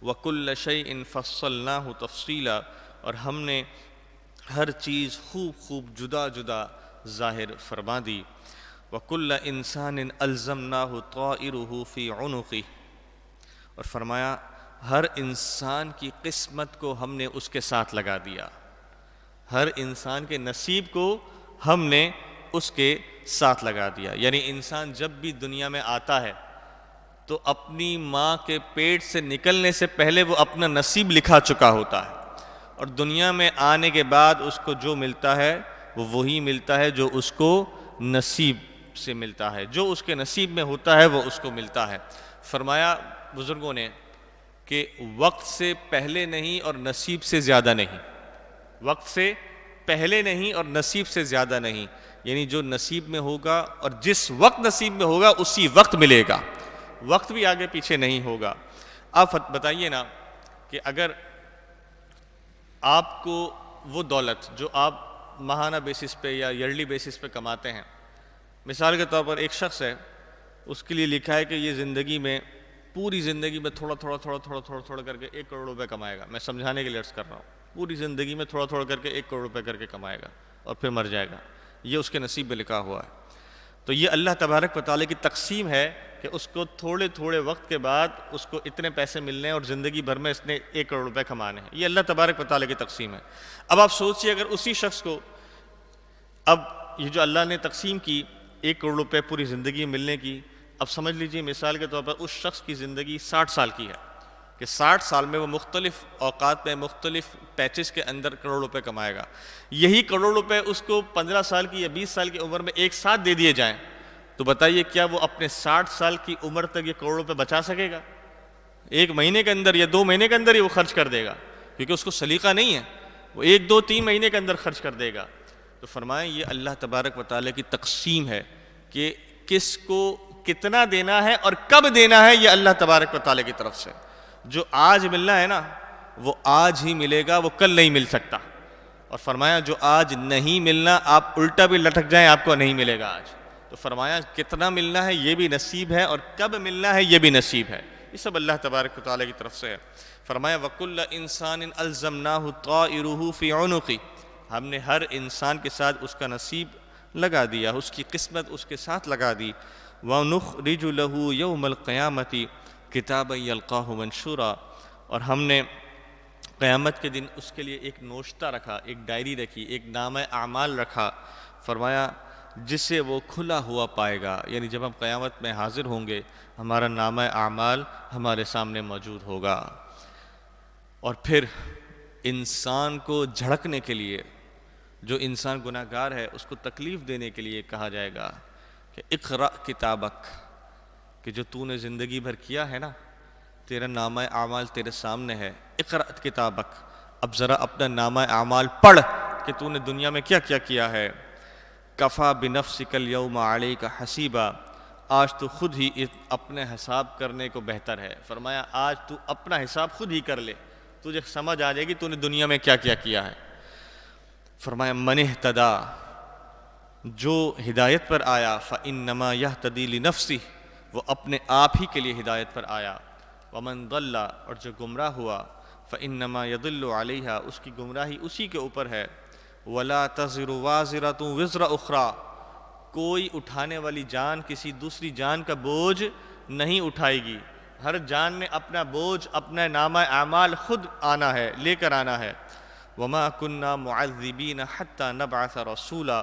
وَكُلَّ شَيْءٍ فَصَّلْنَاهُ تَفْصِيلًا، اور ہم نے ہر چیز خوب جدا جدا ظاہر فرما دی۔ وَكُلَّ إِنسَانٍ أَلْزَمْنَاهُ طَائِرُهُ فِي عُنُقِهِ، اور فرمایا ہر انسان کی قسمت کو ہم نے اس کے ساتھ لگا دیا، ہر انسان کے نصیب کو ہم نے اس کے ساتھ لگا دیا۔ یعنی انسان جب بھی دنیا میں آتا ہے تو اپنی ماں کے پیٹ سے نکلنے سے پہلے وہ اپنا نصیب لکھا چکا ہوتا ہے، اور دنیا میں آنے کے بعد اس کو جو ملتا ہے وہ وہی ملتا ہے جو اس کو نصیب سے ملتا ہے، جو اس کے نصیب میں ہوتا ہے وہ اس کو ملتا ہے۔ فرمایا بزرگوں نے کہ وقت سے پہلے نہیں اور نصیب سے زیادہ نہیں، وقت سے پہلے نہیں اور نصیب سے زیادہ نہیں، یعنی جو نصیب میں ہوگا اور جس وقت نصیب میں ہوگا اسی وقت ملے گا، وقت بھی آگے پیچھے نہیں ہوگا۔ آپ بتائیے نا کہ اگر آپ کو وہ دولت جو آپ ماہانہ بیسس پہ یا ایئرلی بیسس پہ کماتے ہیں، مثال کے طور پر ایک شخص ہے، اس کے لیے لکھا ہے کہ یہ زندگی میں پوری زندگی میں تھوڑا کر کے 1 کروڑ روپے کمائے گا، میں سمجھانے کے لیے عرض کر رہا ہوں، پوری زندگی میں تھوڑا کر کے 1 کروڑ روپے کر کے کمائے گا اور پھر مر جائے گا، یہ اس کے نصیب میں لکھا ہوا ہے۔ تو یہ اللہ تبارک و تعالیٰ کی تقسیم ہے کہ اس کو تھوڑے وقت کے بعد اس کو اتنے پیسے ملنے ہیں اور زندگی بھر میں اس نے 1 کروڑ روپے کمانے ہیں، یہ اللہ تبارک و تعالیٰ کی تقسیم ہے۔ اب آپ سوچئے اگر اسی شخص کو اب یہ جو اللہ نے تقسیم کی 1 کروڑ روپے پوری زندگی ملنے کی، اب سمجھ لیجئے مثال کے طور پر اس شخص کی زندگی 60 سال کی ہے کہ 60 سال میں وہ مختلف اوقات میں مختلف پیچز کے اندر کروڑ روپے کمائے گا. یہی کروڑ روپے اس کو 15 سال کی یا 20 سال کی عمر میں ایک ساتھ دے دیے جائیں تو بتائیے کیا وہ اپنے 60 سال کی عمر تک یہ کروڑ روپے بچا سکے گا؟ 1 مہینے کے اندر یا 2 مہینے کے اندر ہی وہ خرچ کر دے گا، کیونکہ اس کو سلیقہ نہیں ہے، وہ 1 2 3 مہینے کے اندر خرچ کر دے گا. تو فرمائیں یہ اللہ تبارک و تعالیٰ کی تقسیم ہے کہ کس کو کتنا دینا ہے اور کب دینا ہے، یہ اللہ تبارک و تعالیٰ کی طرف سے. جو آج ملنا ہے نا وہ آج ہی ملے گا، وہ کل نہیں مل سکتا. اور فرمایا جو آج نہیں ملنا آپ الٹا بھی لٹک جائیں آپ کو نہیں ملے گا آج. تو فرمایا کتنا ملنا ہے یہ بھی نصیب ہے اور کب ملنا ہے یہ بھی نصیب ہے. یہ سب اللہ تبارک و تعالیٰ کی طرف سے ہے. فرمایا وَكُلَّ إِنسَانٍ أَلْزَمْنَاهُ طَائِرُهُ فِي عُنُقِهِ، ہم نے ہر انسان کے ساتھ اس کا نصیب لگا دیا، اس کی قسمت اس کے ساتھ لگا دی. وَنُخْرِجُ لَهُ يَوْمَ الْقِيَامَةِ كِتَابًا يَلْقَاهُ مَنشُورًا، اور ہم نے قیامت کے دن اس کے لیے ایک نوشتہ رکھا، ایک ڈائری رکھی، ایک نامہ اعمال رکھا. فرمایا جسے وہ کھلا ہوا پائے گا، یعنی جب ہم قیامت میں حاضر ہوں گے ہمارا نامہ اعمال ہمارے سامنے موجود ہوگا. اور پھر انسان کو جھڑکنے کے لیے، جو انسان گناہ گار ہے اس کو تکلیف دینے کے لیے کہا جائے گا کہ اقرأ کتابک، کہ جو تو نے زندگی بھر کیا ہے نا، تیرا نامہ اعمال تیرے سامنے ہے. اقرأ کتابک، اب ذرا اپنا نامہ اعمال پڑھ کہ تو نے دنیا میں کیا کیا کیا ہے. کفا بنفسک اليوم علیک حسیبا، آج تو خود ہی اپنے حساب کرنے کو بہتر ہے. فرمایا آج تو اپنا حساب خود ہی کر لے، تجھے سمجھ آ جائے گی تو نے دنیا میں کیا کیا کیا ہے. فرمایا من اہتدی، جو ہدایت پر آیا فإنما یہتدی لنفسہ، وہ اپنے آپ ہی کے لیے ہدایت پر آیا. ومن ضل، اور جو گمراہ ہوا فإنما یضل علیہا، اس کی گمراہی اسی کے اوپر ہے. ولا تزر وازرۃ وزر اخری، کوئی اٹھانے والی جان کسی دوسری جان کا بوجھ نہیں اٹھائے گی. ہر جان نے اپنا بوجھ، اپنا نامہ اعمال خود آنا ہے، لے کر آنا ہے. وما كنا معذبین حتی نبعث رسولا،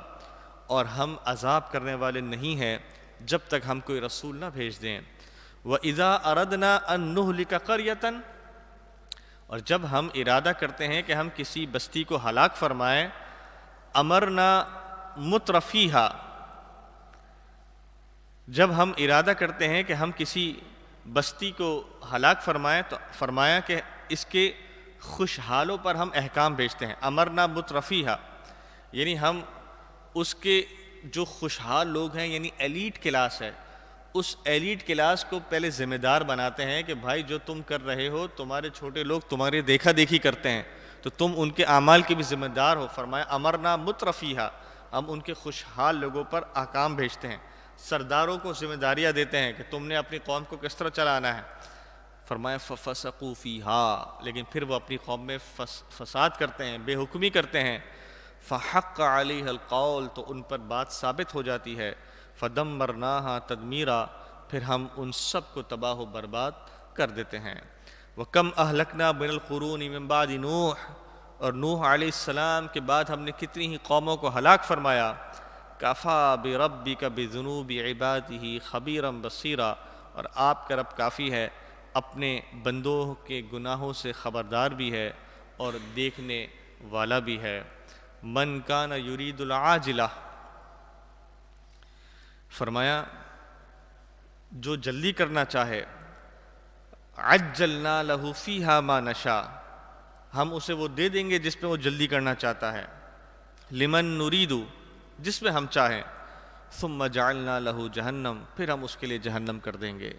اور ہم عذاب کرنے والے نہیں ہیں جب تک ہم کوئی رسول نہ بھیج دیں. وَإِذَا أَرَدْنَا أَن نُهْلِكَ قَرْيَةً، اور جب ہم ارادہ کرتے ہیں کہ ہم کسی بستی کو ہلاک فرمائیں، امرنا مترفیہا، جب ہم ارادہ کرتے ہیں کہ ہم کسی بستی کو ہلاک فرمائیں تو فرمایا کہ اس کے خوشحالوں پر ہم احکام بھیجتے ہیں. امرنا مترفیہا، یعنی ہم اس کے جو خوشحال لوگ ہیں، یعنی ایلیٹ کلاس ہے، اس ایلیٹ کلاس کو پہلے ذمہ دار بناتے ہیں کہ بھائی جو تم کر رہے ہو، تمہارے چھوٹے لوگ تمہارے دیکھا دیکھی کرتے ہیں تو تم ان کے اعمال کے بھی ذمہ دار ہو. فرمایا امرنا مترفیہا، ہم ان کے خوشحال لوگوں پر احکام بھیجتے ہیں. سرداروں کو ذمہ داریاں دیتے ہیں کہ تم نے اپنی قوم کو کس طرح چلانا ہے. فرمایا ففسقوا فیہا، لیکن پھر وہ اپنی قوم میں فساد کرتے ہیں، بے حکمی کرتے ہیں. فحق علیہ القول، تو ان پر بات ثابت ہو جاتی ہے. فدمرناہا تدمیرا، پھر ہم ان سب کو تباہ و برباد کر دیتے ہیں. وَكَمْ أَهْلَكْنَا مِنَ الْقُرُونِ مِنْ بَعْدِ نُوحٍ، اور نوح علیہ السلام کے بعد ہم نے کتنی ہی قوموں کو ہلاک فرمایا. کَفَى بِرَبِّكَ بِذُنُوبِ عِبَادِهِ خَبِيرًا بَصِيرًا، اور آپ کا رب کافی ہے، اپنے بندوں کے گناہوں سے خبردار بھی ہے اور دیکھنے والا بھی ہے. من کان یرید العاجلہ، فرمایا جو جلدی کرنا چاہے، عجلنا لہ فیہا ما نشاء، ہم اسے وہ دے دیں گے جس پہ وہ جلدی کرنا چاہتا ہے. لمن نرید، جس میں ہم چاہیں. ثم جعلنا لہ جہنم، پھر ہم اس کے لیے جہنم کر دیں گے.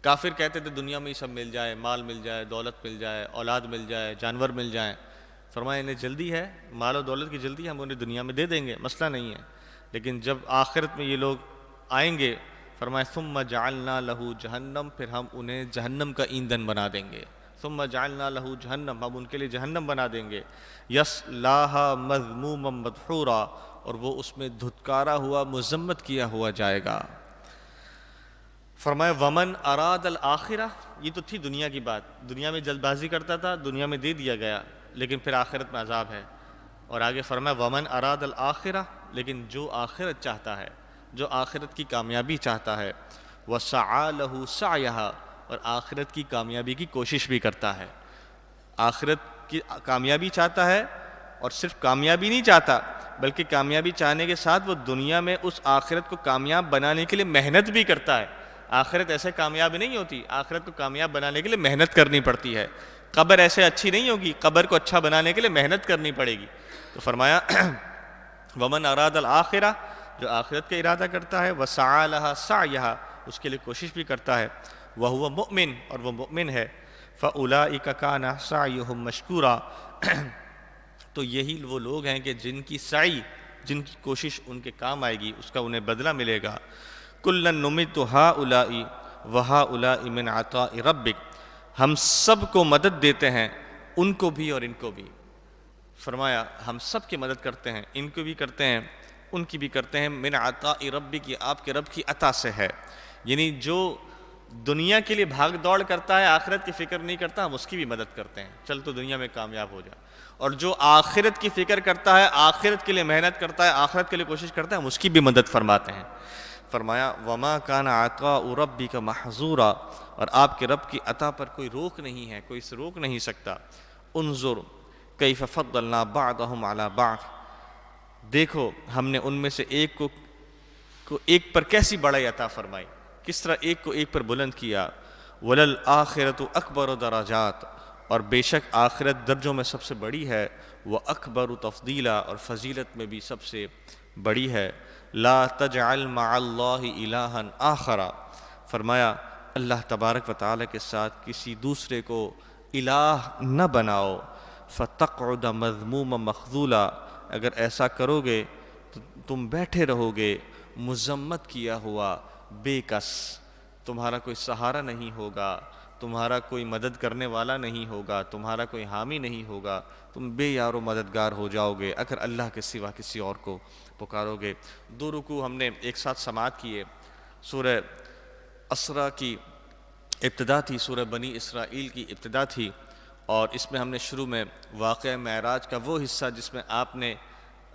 کافر کہتے تھے دنیا میں ہی سب مل جائے، مال مل جائے، دولت مل جائے، اولاد مل جائے، جانور مل جائیں. فرمایا انہیں جلدی ہے، مال و دولت کی جلدی، ہم انہیں دنیا میں دے دیں گے، مسئلہ نہیں ہے. لیکن جب آخرت میں یہ لوگ آئیں گے، فرمایا ثم جعلنا لہ جہنم، پھر ہم انہیں جہنم کا ایندھن بنا دیں گے. ثم جعلنا لہ جہنم، ہم ان کے لیے جہنم بنا دیں گے. یصلاھا مذموما مدحورا، اور وہ اس میں دھتکارا ہوا، مذمت کیا ہوا جائے گا. فرمایا ومن اراد الآخرہ، یہ تو تھی دنیا کی بات، دنیا میں جلد بازی کرتا تھا، دنیا میں دے دیا گیا، لیکن پھر آخرت میں عذاب ہے. اور آگے فرمایا ومن اراد الآخرہ، لیکن جو آخرت چاہتا ہے، جو آخرت کی کامیابی چاہتا ہے، وسعی لہ سعیہا، اور آخرت کی کامیابی کی کوشش بھی کرتا ہے، آخرت کی کامیابی چاہتا ہے، اور صرف کامیابی نہیں چاہتا بلکہ کامیابی چاہنے کے ساتھ وہ دنیا میں اس آخرت کو کامیاب بنانے کے لیے محنت بھی کرتا ہے۔ آخرت ایسے کامیاب نہیں ہوتی، آخرت کو کامیاب بنانے کے لیے محنت کرنی پڑتی ہے۔ قبر ایسے اچھی نہیں ہوگی، قبر کو اچھا بنانے کے لیے محنت کرنی پڑے گی۔ تو فرمایا ومن اراد الآخرہ، جو آخرت کا ارادہ کرتا ہے، وسعی لہا سعیہا، اس کے لیے کوشش بھی کرتا ہے، وہو مؤمن، اور وہ مؤمن ہے، فاولئک کان سعیہم مشکورا، تو یہی وہ لوگ ہیں کہ جن کی سعی، جن کی کوشش ان کے کام آئے گی، اس کا انہیں بدلہ ملے گا۔ کلا نمد ہؤلاء وہؤلاء من عطاء ربک، ہم سب کو مدد دیتے ہیں، ان کو بھی اور ان کو بھی۔ فرمایا ہم سب کی مدد کرتے ہیں، ان کو بھی کرتے ہیں، ان کی بھی کرتے ہیں، من عطاء ربک، آپ کے رب کی عطا سے ہے، یعنی جو دنیا کے لیے بھاگ دوڑ کرتا ہے، آخرت کی فکر نہیں کرتا، ہم اس کی بھی مدد کرتے ہیں، چل تو دنیا میں کامیاب ہو جا۔ اور جو آخرت کی فکر کرتا ہے، آخرت کے لیے محنت کرتا ہے، آخرت کے لیے کوشش کرتا ہے، ہم اس کی بھی مدد فرماتے ہیں۔ فرمایا وما کان عطاء ربک محظورا، اور آپ کے رب کی عطا پر کوئی روک نہیں ہے، کوئی اسے روک نہیں سکتا۔ انظر کیف فضلنا بعضهم علی بعض، دیکھو ہم نے ان میں سے ایک کو ایک پر کیسی بڑائی عطا فرمائی، کس طرح ایک کو ایک پر بلند کیا۔ وللآخرۃ اکبر درجات، اور بے شک آخرت درجوں میں سب سے بڑی ہے، وہ اکبر تفضیلا، اور فضیلت میں بھی سب سے بڑی ہے۔ لا تجعل مع اللہ الہا آخر، فرمایا اللہ تبارک و تعالیٰ کے ساتھ کسی دوسرے کو الہ نہ بناؤ، فتقعد مذموما مخذولا، اگر ایسا کرو گے تو تم بیٹھے رہو گے مذمت کیا ہوا، بے کس، تمہارا کوئی سہارا نہیں ہوگا، تمہارا کوئی مدد کرنے والا نہیں ہوگا، تمہارا کوئی حامی نہیں ہوگا، تم بے یار و مددگار ہو جاؤ گے اگر اللہ کے سوا کسی اور کو پکارو گے۔ دو رکوع ہم نے ایک ساتھ سماعت کیے، سورہ اسراء کی ابتدا تھی، سورہ بنی اسرائیل کی ابتدا تھی، اور اس میں ہم نے شروع میں واقعہ معراج کا وہ حصہ جس میں آپ نے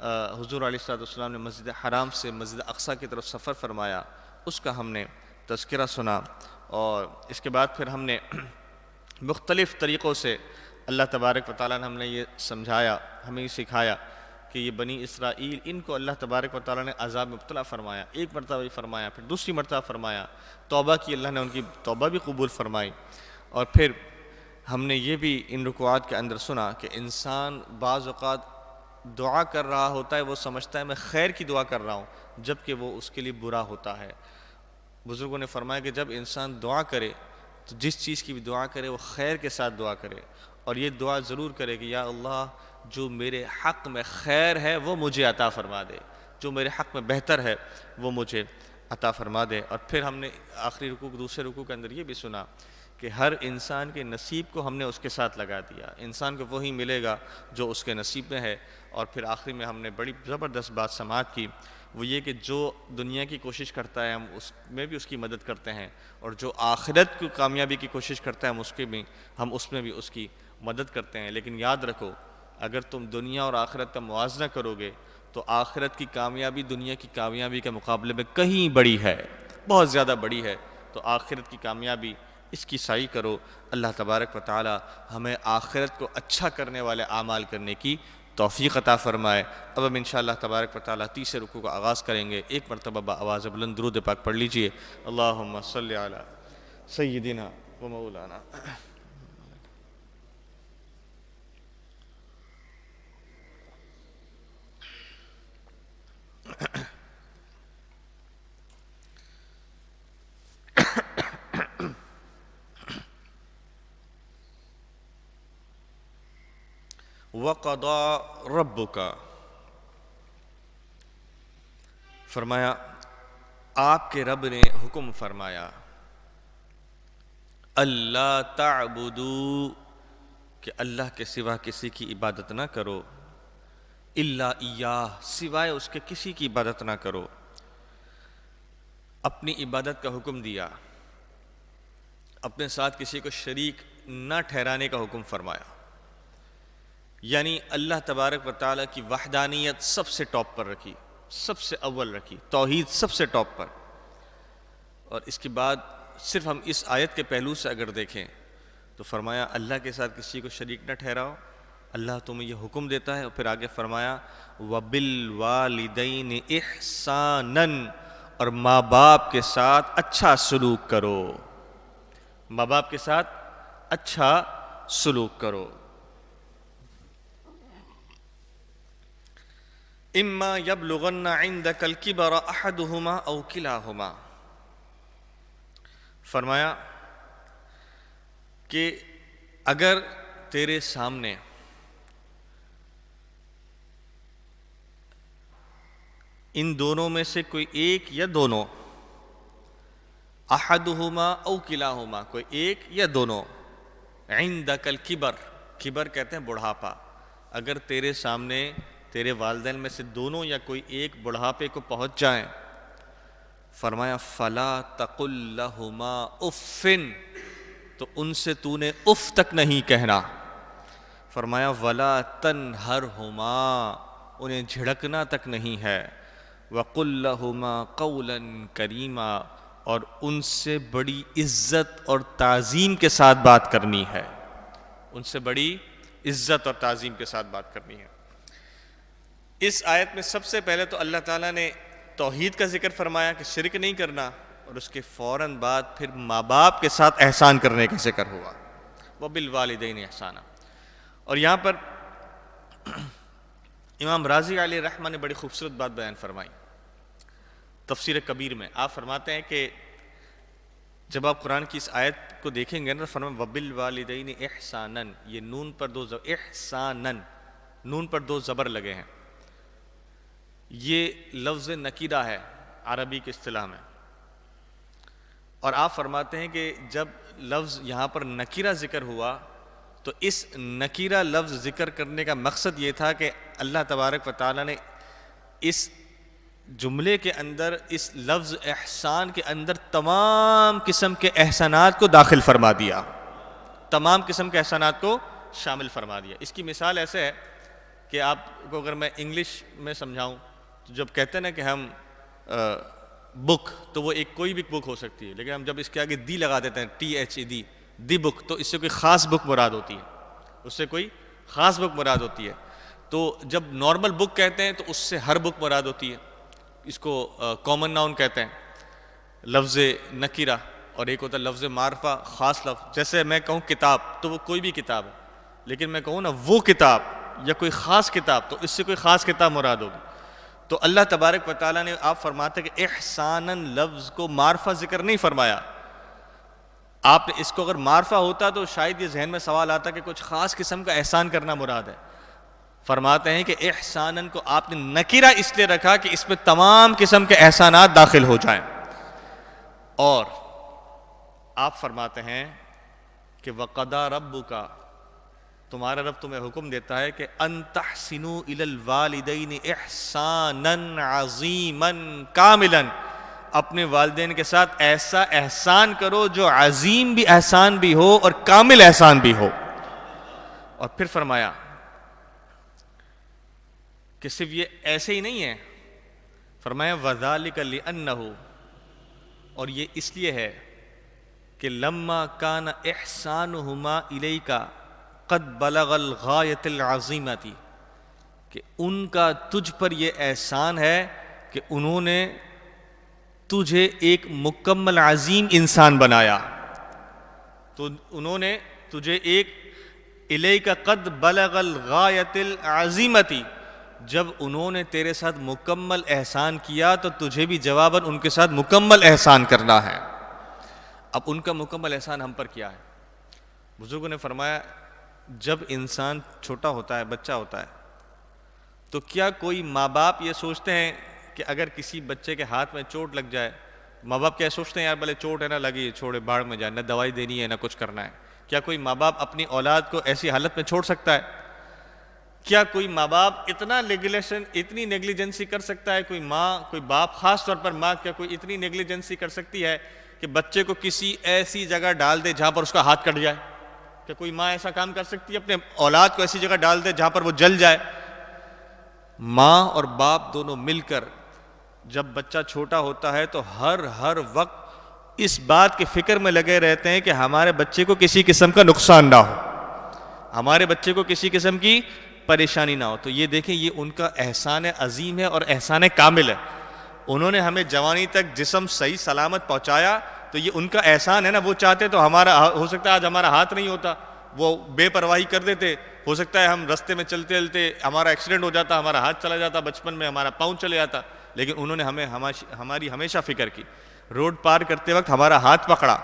حضور علیہ السلام نے مسجد حرام سے مسجد اقصیٰ کی طرف سفر فرمایا، اس کا ہم نے تذکرہ سنا، اور اس کے بعد پھر ہم نے مختلف طریقوں سے اللہ تبارک و تعالیٰ نے ہم نے یہ سمجھایا، ہمیں یہ سکھایا کہ یہ بنی اسرائیل، ان کو اللہ تبارک و تعالیٰ نے عذاب میں مبتلا فرمایا، ایک مرتبہ بھی فرمایا، پھر دوسری مرتبہ فرمایا، توبہ کی، اللہ نے ان کی توبہ بھی قبول فرمائی، اور پھر ہم نے یہ بھی ان رکوعات کے اندر سنا کہ انسان بعض اوقات دعا کر رہا ہوتا ہے، وہ سمجھتا ہے میں خیر کی دعا کر رہا ہوں، جبکہ وہ اس کے لیے برا ہوتا ہے۔ بزرگوں نے فرمایا کہ جب انسان دعا کرے تو جس چیز کی بھی دعا کرے وہ خیر کے ساتھ دعا کرے، اور یہ دعا ضرور کرے کہ یا اللہ جو میرے حق میں خیر ہے وہ مجھے عطا فرما دے، جو میرے حق میں بہتر ہے وہ مجھے عطا فرما دے۔ اور پھر ہم نے آخری رکوع دوسرے رکوع کے اندر یہ بھی سنا کہ ہر انسان کے نصیب کو ہم نے اس کے ساتھ لگا دیا، انسان کو وہی ملے گا جو اس کے نصیب میں ہے۔ اور پھر آخری میں ہم نے بڑی زبردست بات سماعت کی، وہ یہ کہ جو دنیا کی کوشش کرتا ہے ہم اس میں بھی اس کی مدد کرتے ہیں، اور جو آخرت کی کامیابی کی کوشش کرتا ہے ہم اس میں بھی اس کی مدد کرتے ہیں۔ لیکن یاد رکھو اگر تم دنیا اور آخرت کا موازنہ کرو گے تو آخرت کی کامیابی دنیا کی کامیابی کے مقابلے میں کہیں بڑی ہے، بہت زیادہ بڑی ہے، تو آخرت کی کامیابی اس کی سعی کرو۔ اللہ تبارک و تعالی ہمیں آخرت کو اچھا کرنے والے اعمال کرنے کی توفیق عطا فرمائے۔ اب ہم انشاءاللہ تبارک و تعالی تیسرے رکوع کا آغاز کریں گے، ایک مرتبہ بآواز بلند درود پاک پڑھ لیجئے۔ اللہم صلی علی سیدنا و مولانا۔ وَقَضَى رَبُّكَ، فرمایا آپ کے رب نے حکم فرمایا، اللہ تعبدوا، کہ اللہ کے سوا کسی کی عبادت نہ کرو، الا ایاہ، سوائے اس کے کسی کی عبادت نہ کرو۔ اپنی عبادت کا حکم دیا، اپنے ساتھ کسی کو شریک نہ ٹھہرانے کا حکم فرمایا۔ یعنی اللہ تبارک و تعالیٰ کی وحدانیت سب سے ٹاپ پر رکھی، سب سے اول رکھی، توحید سب سے ٹاپ پر۔ اور اس کے بعد صرف ہم اس آیت کے پہلو سے اگر دیکھیں تو فرمایا اللہ کے ساتھ کسی کو شریک نہ ٹھہراؤ، اللہ تمہیں یہ حکم دیتا ہے، اور پھر آگے فرمایا وَبِالْوَالِدَيْنِ إِحْسَانًا، اور ماں باپ کے ساتھ اچھا سلوک کرو، ماں باپ کے ساتھ اچھا سلوک کرو۔ اما یبلغن عندک الکبر احدہما او کلاہما، فرمایا کہ اگر تیرے سامنے ان دونوں میں سے کوئی ایک یا دونوں، احدہما او کلاہما، کوئی ایک یا دونوں، عندک الکبر، کبر کہتے ہیں بڑھاپا، اگر تیرے سامنے تیرے والدین میں سے دونوں یا کوئی ایک بڑھاپے کو پہنچ جائیں، فرمایا فلا تقل لہما اف، تو ان سے تو نے اف تک نہیں کہنا۔ فرمایا ولا تنہرہما، انہیں جھڑکنا تک نہیں ہے، وقل لہما قولا کریما، اور ان سے بڑی عزت اور تعظیم کے ساتھ بات کرنی ہے، ان سے بڑی عزت اور تعظیم کے ساتھ بات کرنی ہے۔ اس آیت میں سب سے پہلے تو اللہ تعالیٰ نے توحید کا ذکر فرمایا کہ شرک نہیں کرنا، اور اس کے فوراً بعد پھر ماں باپ کے ساتھ احسان کرنے کا ذکر ہوا، وَبِالْوَالِدَيْنِ إِحْسَانًا۔ اور یہاں پر امام رازی علیہ رحمہ نے بڑی خوبصورت بات بیان فرمائی تفسیر کبیر میں۔ آپ فرماتے ہیں کہ جب آپ قرآن کی اس آیت کو دیکھیں گے نا، فرمایا وَبِالْوَالِدَيْنِ إِحْسَانًا، یہ نون پر دو احسانًا، نون پر دو زبر لگے ہیں، یہ لفظ نکیرہ ہے عربی کی اصطلاح میں، اور آپ فرماتے ہیں کہ جب لفظ یہاں پر نکیرہ ذکر ہوا تو اس نکیرہ لفظ ذکر کرنے کا مقصد یہ تھا کہ اللہ تبارک و تعالیٰ نے اس جملے کے اندر، اس لفظ احسان کے اندر تمام قسم کے احسانات کو داخل فرما دیا، تمام قسم کے احسانات کو شامل فرما دیا۔ اس کی مثال ایسے ہے کہ آپ کو اگر میں انگلش میں سمجھاؤں تو جب کہتے ہیں نا کہ ہم بک، تو وہ ایک کوئی بھی بک ہو سکتی ہے، لیکن ہم جب اس کے آگے دی لگا دیتے ہیں THED، دی بک، تو اس سے کوئی خاص بک مراد ہوتی ہے، اس سے کوئی خاص بک مراد ہوتی ہے۔ تو جب نارمل بک کہتے ہیں تو اس سے ہر بک مراد ہوتی ہے، اس کو کامن ناؤن کہتے ہیں لفظ نکیرہ، اور ایک ہوتا ہے لفظ معرفہ خاص لفظ۔ جیسے میں کہوں کتاب تو وہ کوئی بھی کتاب ہے، لیکن میں کہوں نا وہ کتاب یا کوئی خاص کتاب تو اس سے کوئی خاص کتاب مراد ہوگی۔ تو اللہ تبارک و تعالیٰ نے، آپ فرماتے کہ احساناً لفظ کو معرفہ ذکر نہیں فرمایا۔ آپ نے اس کو اگر معرفہ ہوتا تو شاید یہ ذہن میں سوال آتا کہ کچھ خاص قسم کا احسان کرنا مراد ہے۔ فرماتے ہیں کہ احساناً کو آپ نے نکیرہ اس لیے رکھا کہ اس میں تمام قسم کے احسانات داخل ہو جائیں، اور آپ فرماتے ہیں کہ وَقَضَىٰ رَبُّكَ، تمہارا رب تمہیں حکم دیتا ہے کہ ان تحسنوا الی الوالدین احسانا عظیما کاملا، اپنے والدین کے ساتھ ایسا احسان کرو جو عظیم بھی احسان بھی ہو اور کامل احسان بھی ہو۔ اور پھر فرمایا کہ صرف یہ ایسے ہی نہیں ہے، فرمایا وَذَلِكَ لِأَنَّهُ، اور یہ اس لیے ہے کہ لما کان احسانہما الیک قد بلغ الغایۃ العظیمۃ، کہ ان کا تجھ پر یہ احسان ہے کہ انہوں نے تجھے ایک مکمل عظیم انسان بنایا، تو انہوں نے تجھے ایک الیک قد بلغ الغایۃ العظیمۃ، جب انہوں نے تیرے ساتھ مکمل احسان کیا تو تجھے بھی جواباً ان کے ساتھ مکمل احسان کرنا ہے۔ اب ان کا مکمل احسان ہم پر کیا ہے؟ بزرگوں نے فرمایا جب انسان چھوٹا ہوتا ہے، بچہ ہوتا ہے، تو کیا کوئی ماں باپ یہ سوچتے ہیں کہ اگر کسی بچے کے ہاتھ میں چوٹ لگ جائے، ماں باپ کیا سوچتے ہیں یار بھلے چوٹ ہے نہ لگی، چھوڑے بھاڑ میں جائے، نہ دوائی دینی ہے نہ کچھ کرنا ہے؟ کیا کوئی ماں باپ اپنی اولاد کو ایسی حالت میں چھوڑ سکتا ہے؟ کیا کوئی ماں باپ اتنی نیگلیجنسی کر سکتا ہے؟ کوئی ماں، کوئی باپ، خاص طور پر ماں، کیا کوئی اتنی نیگلیجنسی کر سکتی ہے کہ بچے کو کسی ایسی جگہ ڈال دے جہاں پر اس کا ہاتھ کٹ جائے؟ کہ کوئی ماں ایسا کام کر سکتی ہے اپنے اولاد کو ایسی جگہ ڈال دے جہاں پر وہ جل جائے؟ ماں اور باپ دونوں مل کر جب بچہ چھوٹا ہوتا ہے تو ہر وقت اس بات کی فکر میں لگے رہتے ہیں کہ ہمارے بچے کو کسی قسم کا نقصان نہ ہو، ہمارے بچے کو کسی قسم کی پریشانی نہ ہو۔ تو یہ دیکھیں، یہ ان کا احسان عظیم ہے اور احسان کامل ہے۔ انہوں نے ہمیں جوانی تک جسم صحیح سلامت پہنچایا، تو یہ ان کا احسان ہے نا۔ وہ چاہتے تو ہمارا ہو سکتا ہے آج ہمارا ہاتھ نہیں ہوتا، وہ بے پرواہی کر دیتے، ہو سکتا ہے ہم رستے میں چلتے چلتے ہمارا ایکسیڈنٹ ہو جاتا، ہمارا ہاتھ چلا جاتا، بچپن میں ہمارا پاؤں چلے جاتا، لیکن انہوں نے ہماری ہمیشہ فکر کی۔ روڈ پار کرتے وقت ہمارا ہاتھ پکڑا،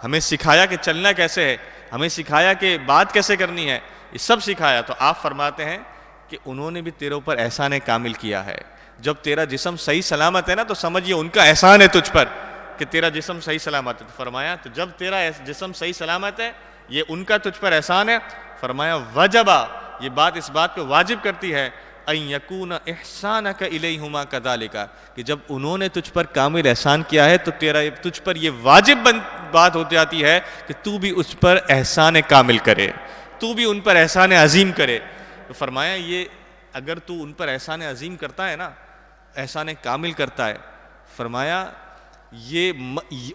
ہمیں سکھایا کہ چلنا کیسے ہے، ہمیں سکھایا کہ بات کیسے کرنی ہے، یہ سب سکھایا۔ تو آپ فرماتے ہیں کہ انہوں نے بھی تیرے اوپر احسان کامل کیا ہے۔ جب تیرا جسم صحیح سلامت ہے نا، تو سمجھ یہ ان کا احسان ہے تجھ پر کہ تیرا جسم صحیح سلامت ہے۔ تو فرمایا تو جب تیرا جسم صحیح سلامت ہے، یہ ان کا تجھ پر احسان ہے۔ فرمایا وجبا، یہ بات اس بات کو واجب کرتی ہے ان یکون احسانک الیہما کذالک، کہ جب انہوں نے تجھ پر کامل احسان کیا ہے تو تجھ پر یہ واجب بات ہو جاتی ہے کہ تو بھی اس پر احسان کامل کرے، تو بھی ان پر احسان عظیم کرے۔ تو فرمایا یہ اگر تو ان پر احسان عظیم کرتا ہے نا، احسان کامل کرتا ہے، فرمایا یہ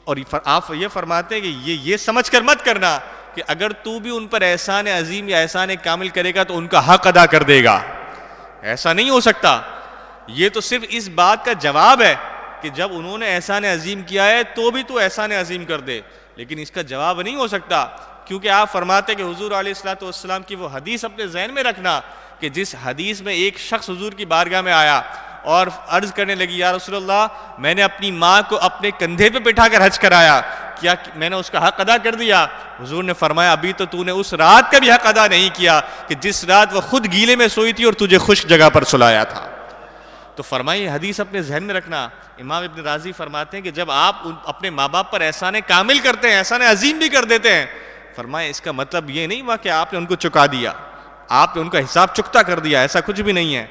اور آپ یہ فرماتے ہیں کہ یہ سمجھ کر مت کرنا کہ اگر تو بھی ان پر احسان عظیم یا احسان کامل کرے گا تو ان کا حق ادا کر دے گا، ایسا نہیں ہو سکتا۔ یہ تو صرف اس بات کا جواب ہے کہ جب انہوں نے احسان عظیم کیا ہے تو بھی تو احسان عظیم کر دے، لیکن اس کا جواب نہیں ہو سکتا، کیونکہ آپ فرماتے کہ حضور علیہ الصلوۃ والسلام کی وہ حدیث اپنے ذہن میں رکھنا کہ جس حدیث میں ایک شخص حضور کی بارگاہ میں آیا اور عرض کرنے لگی، یا رسول اللہ میں نے اپنی ماں کو اپنے کندھے پہ بٹھا کر حج کرایا، کیا میں نے اس کا حق ادا کر دیا؟ حضور نے فرمایا ابھی تو نے اس رات کا بھی حق ادا نہیں کیا کہ جس رات وہ خود گیلے میں سوئی تھی اور تجھے خشک جگہ پر سلایا تھا۔ تو فرمایا یہ حدیث اپنے ذہن میں رکھنا۔ امام ابن رازی فرماتے ہیں کہ جب آپ اپنے ماں باپ پر احسان کامل کرتے ہیں، احسان عظیم بھی کر دیتے ہیں، فرمایا اس کا مطلب یہ نہیں ہوا کہ آپ نے ان کو چکا دیا، آپ نے ان کا حساب چکتا کر دیا، ایسا کچھ بھی نہیں ہے،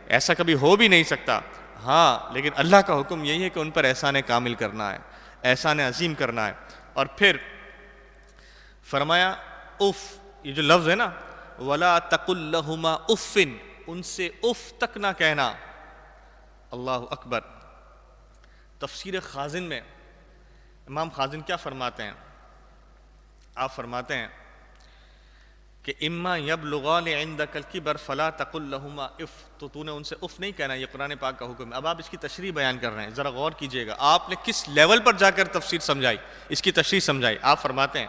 ایسا کبھی ہو بھی نہیں سکتا۔ ہاں لیکن اللہ کا حکم یہی ہے کہ ان پر احسان کامل کرنا ہے، احسان عظیم کرنا ہے۔ اور پھر فرمایا اف، یہ جو لفظ ہے نا، وَلَا تَقُلْ لَهُمَا اُفٍ، ان سے اف تک نہ کہنا۔ اللہ اکبر۔ تفسیر خازن میں امام خازن کیا فرماتے ہیں؟ آپ فرماتے ہیں کہ اما یبلغان عندک الکبر فلا تقل لهما اف، تو نے ان سے اف نہیں کہنا، یہ قرآن پاک کا حکم ہے۔ اب آپ اس کی تشریح بیان کر رہے ہیں، ذرا غور کیجئے گا آپ نے کس لیول پر جا کر تفسیر سمجھائی، اس کی تشریح سمجھائی۔ آپ فرماتے ہیں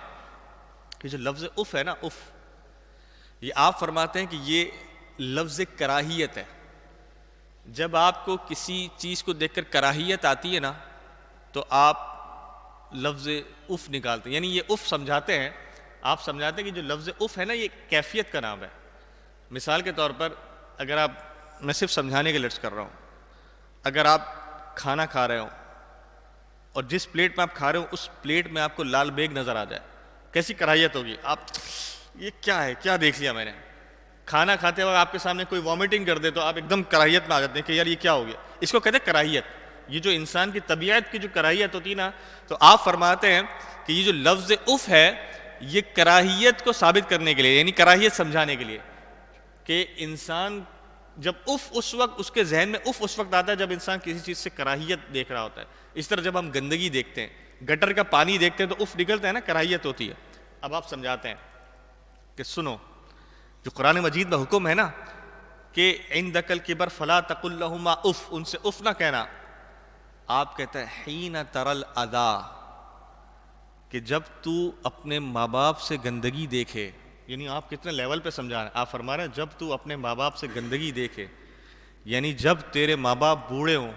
کہ جو لفظ اف ہے نا، اف، یہ آپ فرماتے ہیں کہ یہ لفظ کراہیت ہے۔ جب آپ کو کسی چیز کو دیکھ کر کراہیت آتی ہے نا، تو آپ لفظ اف نکالتے ہیں، یعنی یہ اف سمجھاتے ہیں، آپ سمجھاتے ہیں کہ جو لفظ اف ہے نا، یہ کیفیت کا نام ہے۔ مثال کے طور پر اگر آپ، میں صرف سمجھانے کے لفظ کر رہا ہوں، اگر آپ کھانا کھا رہے ہوں اور جس پلیٹ میں آپ کھا رہے ہو اس پلیٹ میں آپ کو لال بیگ نظر آ جائے، کیسی کراہیت ہوگی؟ آپ یہ کیا ہے، کیا دیکھ لیا میں نے؟ کھانا کھاتے وقت آپ کے سامنے کوئی وامٹنگ کر دے تو آپ ایک دم کراہیت میں آ جاتے ہیں کہ یار یہ کیا ہو گیا۔ اس کو کہتے ہیں کراہیت۔ یہ جو انسان کی طبیعت کی جو کراہیت ہوتی ہے نا، تو آپ فرماتے ہیں کہ یہ جو لفظ اف ہے یہ کراہیت کو ثابت کرنے کے لیے، یعنی کراہیت سمجھانے کے لیے، کہ انسان جب اف اس وقت اس کے ذہن میں اف اس وقت آتا ہے جب انسان کسی چیز سے کراہیت دیکھ رہا ہوتا ہے۔ اس طرح جب ہم گندگی دیکھتے ہیں، گٹر کا پانی دیکھتے ہیں تو اف نکلتا ہے نا، کراہیت ہوتی ہے۔ اب آپ سمجھاتے ہیں کہ سنو، جو قرآن مجید میں حکم ہے نا کہ عندک الکبر فلا تقل لهما اف، ان سے اف نہ کہنا، آپ کہتے ہیں حین تری الاذی، کہ جب تو اپنے ماں باپ سے گندگی دیکھے، یعنی آپ کتنے لیول پہ سمجھا رہے ہیں؟ آپ فرما رہے ہیں جب تو اپنے ماں باپ سے گندگی دیکھے، یعنی جب تیرے ماں باپ بوڑھے ہوں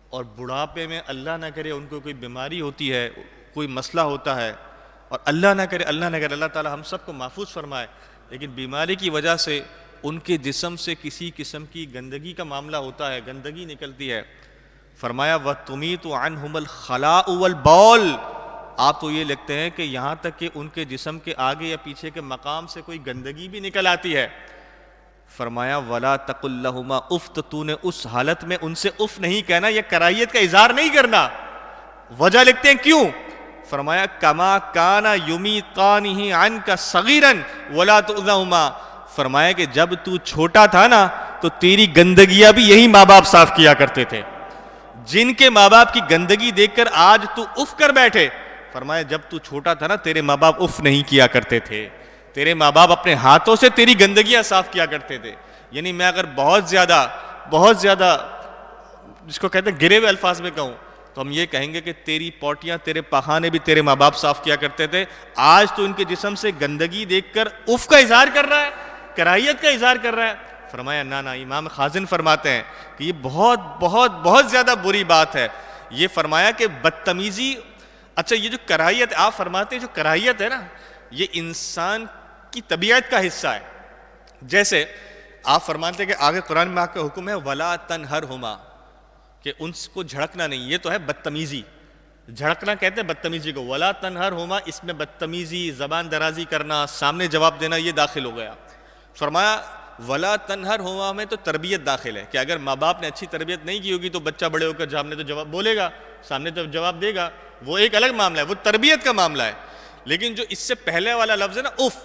اور بڑھاپے میں اللہ نہ کرے ان کو کوئی بیماری ہوتی ہے، کوئی مسئلہ ہوتا ہے، اور اللہ نہ کرے اللہ تعالی ہم سب کو محفوظ فرمائے، لیکن بیماری کی وجہ سے ان کے جسم سے کسی قسم کی گندگی کا معاملہ ہوتا ہے، گندگی نکلتی ہے، فرمایا وَتُمِيتُ عَنْهُمَ الْخَلَاءُ وَالْبَوْلُ، آپ تو یہ لکھتے ہیں کہ یہاں تک کہ ان کے جسم کے آگے یا پیچھے کے مقام سے کوئی گندگی بھی نکل آتی ہے۔ فرمایا وَلَا تَقُلْ لَهُمَا اف، تو نے اس حالت میں ان سے اف نہیں کہنا، یہ کراہیت کا اظہار نہیں کرنا۔ وجہ لکھتے ہیں کیوں؟ فرمایا کما کانا یمیقانہ عنک صغیرا ولا تؤذہما، فرمایا کہ جب تو چھوٹا تھا نا تو تیری گندگیاں بھی یہی ماں باپ صاف کیا کرتے تھے، جن کے ماں باپ کی گندگی دیکھ کر آج تو اف کر بیٹھے، فرمایا جب تو چھوٹا تھا نا تیرے ماں باپ اف نہیں کیا کرتے تھے، تیرے ماں باپ اپنے ہاتھوں سے تیری گندگیاں صاف کیا کرتے تھے۔ یعنی میں اگر بہت زیادہ جس کو کہتے ہیں گرے ہوئے الفاظ میں کہوں تو ہم یہ کہیں گے کہ تیری پوٹیاں تیرے پخانے بھی تیرے ماں باپ صاف کیا کرتے تھے، آج تو ان کے جسم سے گندگی دیکھ کر اف کا اظہار کر رہا ہے، کراہیت کا اظہار کر رہا ہے۔ فرمایا نا امام خازن فرماتے ہیں کہ یہ بہت زیادہ بری بات ہے۔ یہ فرمایا کہ بدتمیزی، اچھا یہ جو کراہیت آپ فرماتے ہیں، جو کراہیت ہے نا یہ انسان کی طبیعت کا حصہ ہے۔ جیسے آپ فرماتے ہیں کہ آگے قرآن میں آپ کا حکم ہے وَلَا تَنْهَرْهُمَا، کہ ان کو جھڑکنا نہیں، یہ تو ہے بدتمیزی، جھڑکنا کہتے ہیں بدتمیزی کو، وَلَا تَنْهَرْهُمَا اس میں بدتمیزی، زبان درازی کرنا، سامنے جواب دینا یہ داخل ہو گیا۔ فرمایا وَلَا تَنْهَرْهُمَا میں تو تربیت داخل ہے، کہ اگر ماں باپ نے اچھی تربیت نہیں کی ہوگی تو بچہ بڑے ہو کر سامنے تو جواب بولے گا، سامنے تو جواب دے گا، وہ ایک الگ معاملہ ہے، وہ تربیت کا معاملہ ہے۔ لیکن جو اس سے پہلے والا لفظ ہے نا اف،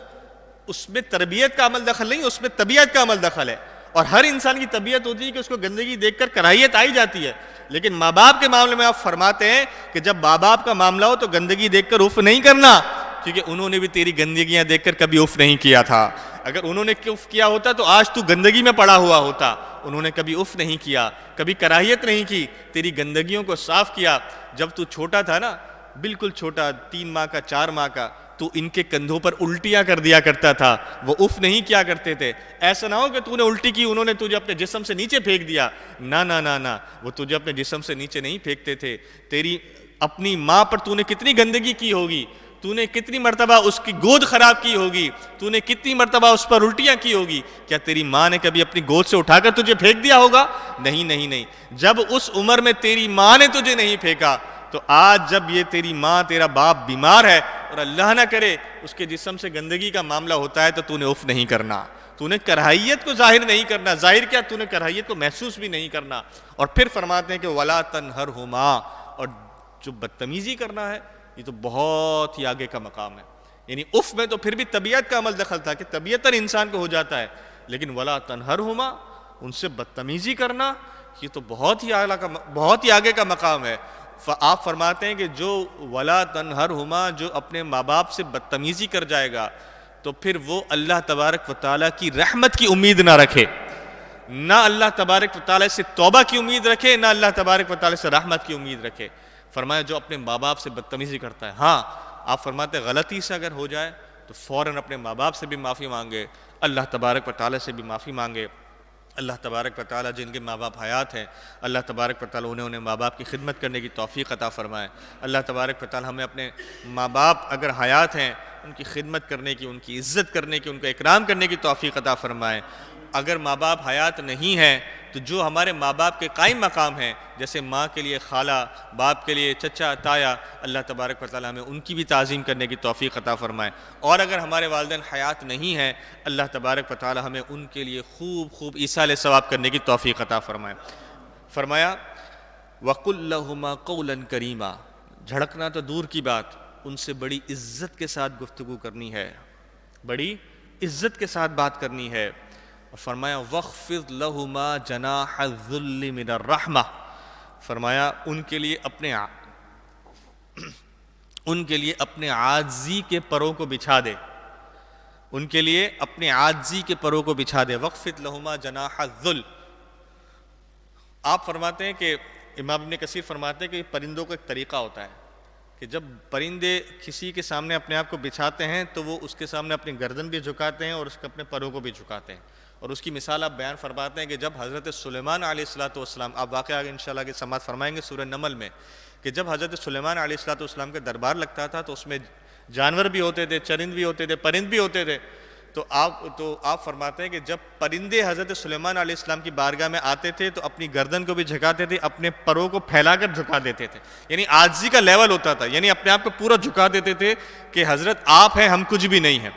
اس میں تربیت کا عمل دخل نہیں، اس میں طبیعت کا عمل دخل ہے، اور ہر انسان کی طبیعت ہوتی ہے کہ اس کو گندگی دیکھ کر کراہیت آئی جاتی ہے، لیکن ماں باپ کے معاملے میں آپ فرماتے ہیں کہ جب ماں باپ کا معاملہ ہو تو گندگی دیکھ کر اف نہیں کرنا، کیونکہ انہوں نے بھی تیری گندگیاں دیکھ کر کبھی اف نہیں کیا تھا۔ اگر انہوں نے اف کیا ہوتا تو آج تو گندگی میں پڑا ہوا ہوتا، انہوں نے کبھی اف نہیں کیا، کبھی کراہیت نہیں کی، تیری گندگیوں کو صاف کیا۔ جب تو چھوٹا تھا نا، بالکل چھوٹا، 3 ماہ کا 4 ماہ کا، تو ان کے کندھوں پر الٹیاں کر دیا کرتا تھا، وہ اف نہیں کیا کرتے تھے۔ ایسا نہ ہو کہ تو نے الٹی کی انہوں نے تجھے اپنے جسم سے نیچے پھینک دیا، نہ، وہ تجھے اپنے جسم سے نیچے نہیں پھینکتے تھے۔ تیری اپنی ماں پر تو نے کتنی گندگی کی ہوگی، تو نے کتنی مرتبہ اس کی گود خراب کی ہوگی، تو نے کتنی مرتبہ اس پر الٹیاں کی ہوگی، کیا تیری ماں نے کبھی اپنی گود سے اٹھا کر تجھے پھینک دیا ہوگا؟ نہیں۔ جب اس عمر میں تیری ماں نے تجھے نہیں پھینکا تو آج جب یہ تیری ماں تیرا باپ بیمار ہے اور اللہ نہ کرے اس کے جسم سے گندگی کا معاملہ ہوتا ہے تو نے اف نہیں کرنا، تو نے کراہیت کو ظاہر نہیں کرنا، ظاہر کیا تو نے کراہیت کو محسوس بھی نہیں کرنا۔ اور پھر فرماتے ہیں کہ وَلَا تَنْهَرْهُمَا، اور جو بدتمیزی کرنا ہے یہ تو بہت ہی آگے کا مقام ہے۔ یعنی اف میں تو پھر بھی طبیعت کا عمل دخل تھا کہ طبیعتاً انسان کو ہو جاتا ہے، لیکن وَلَا تَنْهَرْهُمَا ان سے بدتمیزی کرنا یہ تو بہت ہی آگے کا مقام ہے۔ آپ فرماتے ہیں کہ جو وَلَا تَنْهَرْهُمَا جو اپنے ماں باپ سے بدتمیزی کر جائے گا تو پھر وہ اللہ تبارک و تعالیٰ کی رحمت کی امید نہ رکھے، نہ اللہ تبارک و تعالیٰ سے توبہ کی امید رکھے، نہ اللہ تبارک و تعالیٰ سے رحمت کی امید رکھے۔ فرمایا جو اپنے ماں باپ سے بدتمیزی کرتا ہے، ہاں آپ فرماتے ہیں غلطی سے اگر ہو جائے تو فوراً اپنے ماں باپ سے بھی معافی مانگے، اللہ تبارک و تعالیٰ سے بھی معافی مانگے۔ اللہ تبارک و تعالیٰ جن کے ماں باپ حیات ہیں، اللہ تبارک و تعالیٰ انہیں ماں باپ کی خدمت کرنے کی توفیق عطا فرمائے۔ اللہ تبارک و تعالیٰ ہمیں اپنے ماں باپ اگر حیات ہیں ان کی خدمت کرنے کی، ان کی عزت کرنے کی، ان کا اکرام کرنے کی توفیق عطا فرمائے۔ اگر ماں باپ حیات نہیں ہیں تو جو ہمارے ماں باپ کے قائم مقام ہیں، جیسے ماں کے لیے خالہ، باپ کے لیے چچا تایا، اللہ تبارک و تعالیٰ ہمیں ان کی بھی تعظیم کرنے کی توفیق عطا فرمائے۔ اور اگر ہمارے والدین حیات نہیں ہیں، اللہ تبارک و تعالیٰ ہمیں ان کے لیے خوب ایصال ثواب کرنے کی توفیق عطا فرمائے۔ فرمایا وَقُلْ لَهُمَا قَوْلًا كَرِيمًا، جھڑکنا تو دور کی بات، ان سے بڑی عزت کے ساتھ گفتگو کرنی ہے، بڑی عزت کے ساتھ بات کرنی ہے۔ اور فرمایا وَاخْفِضْ لَهُمَا جَنَاحَ الذُّلِّ مِنَ الرَّحْمَةِ، فرمایا ان کے لیے اپنے عاجزی کے پروں کو بچھا دے، ان کے لیے اپنے عاجزی کے پروں کو بچھا دے۔ وَاخْفِضْ لَهُمَا جَنَاحَ الذُّلِّ، آپ فرماتے ہیں کہ امام ابن کثیر فرماتے ہیں کہ پرندوں کا ایک طریقہ ہوتا ہے کہ جب پرندے کسی کے سامنے اپنے آپ کو بچھاتے ہیں تو وہ اس کے سامنے اپنی گردن بھی جھکاتے ہیں اور اس کے اپنے پروں کو بھی جھکاتے ہیں۔ اور اس کی مثال آپ بیان فرماتے ہیں کہ جب حضرت سلیمان علیہ السلام، آپ واقعہ آگے انشاءاللہ کی سماعت فرمائیں گے سورہ نمل میں، کہ جب حضرت سلیمان علیہ السلام کے دربار لگتا تھا تو اس میں جانور بھی ہوتے تھے، چرند بھی ہوتے تھے، پرند بھی ہوتے تھے، تو آپ فرماتے ہیں کہ جب پرندے حضرت سلیمان علیہ السلام کی بارگاہ میں آتے تھے تو اپنی گردن کو بھی جھکاتے تھے، اپنے پروں کو پھیلا کر جھکا دیتے تھے، یعنی عاجزی کا لیول ہوتا تھا، یعنی اپنے آپ کو پورا جھکا دیتے تھے کہ حضرت آپ ہیں، ہم کچھ بھی نہیں ہیں۔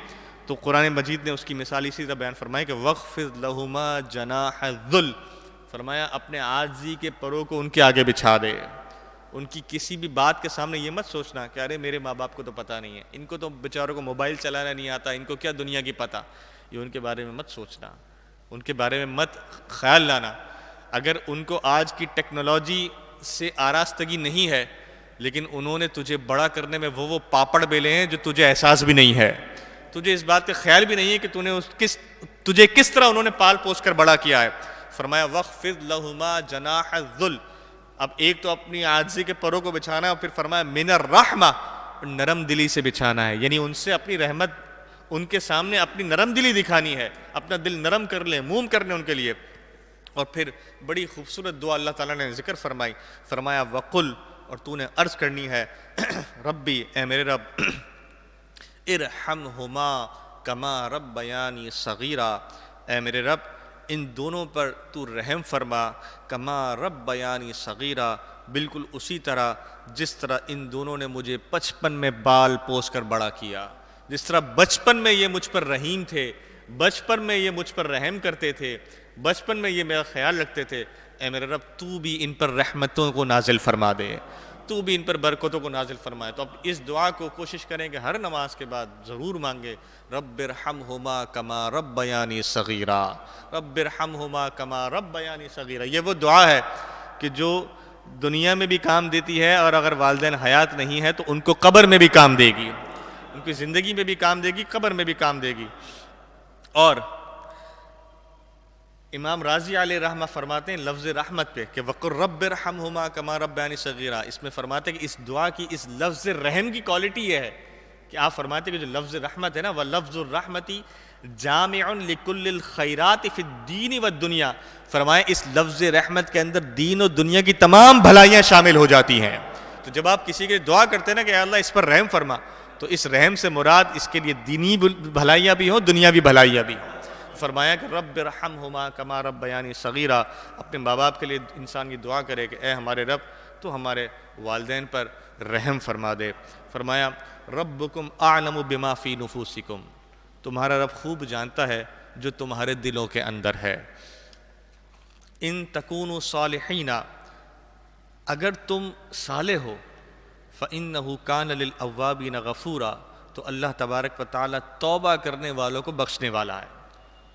تو قرآن مجید نے اس کی مثال اسی طرح بیان فرمائی کہ وَاخْفِضْ لَهُمَا جَنَاحَ الذُّلِّ، فرمایا اپنے عاجزی کے پروں کو ان کے آگے بچھا دے۔ ان کی کسی بھی بات کے سامنے یہ مت سوچنا کہ ارے میرے ماں باپ کو تو پتہ نہیں ہے، ان کو تو بیچاروں کو موبائل چلانا نہیں آتا، ان کو کیا دنیا کی پتہ، یہ ان کے بارے میں مت سوچنا، ان کے بارے میں مت خیال لانا۔ اگر ان کو آج کی ٹیکنالوجی سے آراستگی نہیں ہے، لیکن انہوں نے تجھے بڑا کرنے میں وہ پاپڑ بیلے ہیں جو تجھے احساس بھی نہیں ہے، تجھے اس بات کا خیال بھی نہیں ہے کہ تجھے کس طرح انہوں نے پال پوس کر بڑا کیا ہے۔ فرمایا وَخْفِضْ لَهُمَا جَنَاحَ الذُّلِّ، اب ایک تو اپنی عاجزی کے پروں کو بچھانا ہے، اور پھر فرمایا مِنَ الرَّحْمَةِ، نرم دلی سے بچھانا ہے، یعنی ان سے اپنی رحمت، ان کے سامنے اپنی نرم دلی دکھانی ہے، اپنا دل نرم کر لیں، موم کر لیں ان کے لیے۔ اور پھر بڑی خوبصورت دعا اللہ تعالیٰ نے ذکر فرمائی، فرمایا وَقُلْ، اور تو نے عرض کرنی ہے ربی، اے میرے رب، ارحمہما کما ربیانی صغیرا، اے میرے رب ان دونوں پر تو رحم فرما، کما ربیانی صغیرا، بالکل اسی طرح جس طرح ان دونوں نے مجھے بچپن میں بال پوس کر بڑا کیا، جس طرح بچپن میں یہ مجھ پر رحیم تھے، بچپن میں یہ مجھ پر رحم کرتے تھے، بچپن میں یہ میرا خیال رکھتے تھے، اے میرے رب تو بھی ان پر رحمتوں کو نازل فرما دے، تو بھی ان پر برکتوں کو نازل فرمائے۔ تو اب اس دعا کو کوشش کریں کہ ہر نماز کے بعد ضرور مانگے، رب ارحمہما کما ربیانی صغیرا، رب ارحمہما کما ربیانی صغیرا۔ یہ وہ دعا ہے کہ جو دنیا میں بھی کام دیتی ہے، اور اگر والدین حیات نہیں ہے تو ان کو قبر میں بھی کام دے گی، ان کی زندگی میں بھی کام دے گی، قبر میں بھی کام دے گی۔ اور امام راضی علیہ رحمہ فرماتے ہیں لفظ رحمت پہ کہ وَقُلْ رَبِّ ارْحَمْهُمَا كَمَا رَبَّيَانِي صَغِيرًا، اس میں فرماتے ہیں کہ اس دعا کی، اس لفظ رحم کی کوالٹی یہ ہے کہ آپ فرماتے ہیں کہ جو لفظ رحمت ہے نا، وَلَفْظُ الرَّحْمَةِ جَامِعٌ لِكُلِّ الْخَيْرَاتِ فِي الدِّينِ وَالدُّنْيَا، فرمائے اس لفظ رحمت کے اندر دین و دنیا کی تمام بھلائیاں شامل ہو جاتی ہیں۔ تو جب آپ کسی کے دعا کرتے ہیں نا کہ اے اللہ اس پر رحم فرما، تو اس رحم سے مراد اس کے لیے دینی بھلائیاں بھی ہوں، دنیاوی بھلائیاں بھی ہوں۔ فرمایا کہ رب ارحمہما کما ربیانی صغیرا، اپنے ماں باپ کے لیے انسان یہ دعا کرے کہ اے ہمارے رب تو ہمارے والدین پر رحم فرما دے۔ فرمایا ربکم اعلم بما فی نفوسکم، تمہارا رب خوب جانتا ہے جو تمہارے دلوں کے اندر ہے۔ ان تکونوا صالحین، اگر تم صالح ہو، فإنہ کان للأوابین غفورا، تو اللہ تبارک و تعالیٰ توبہ کرنے والوں کو بخشنے والا ہے۔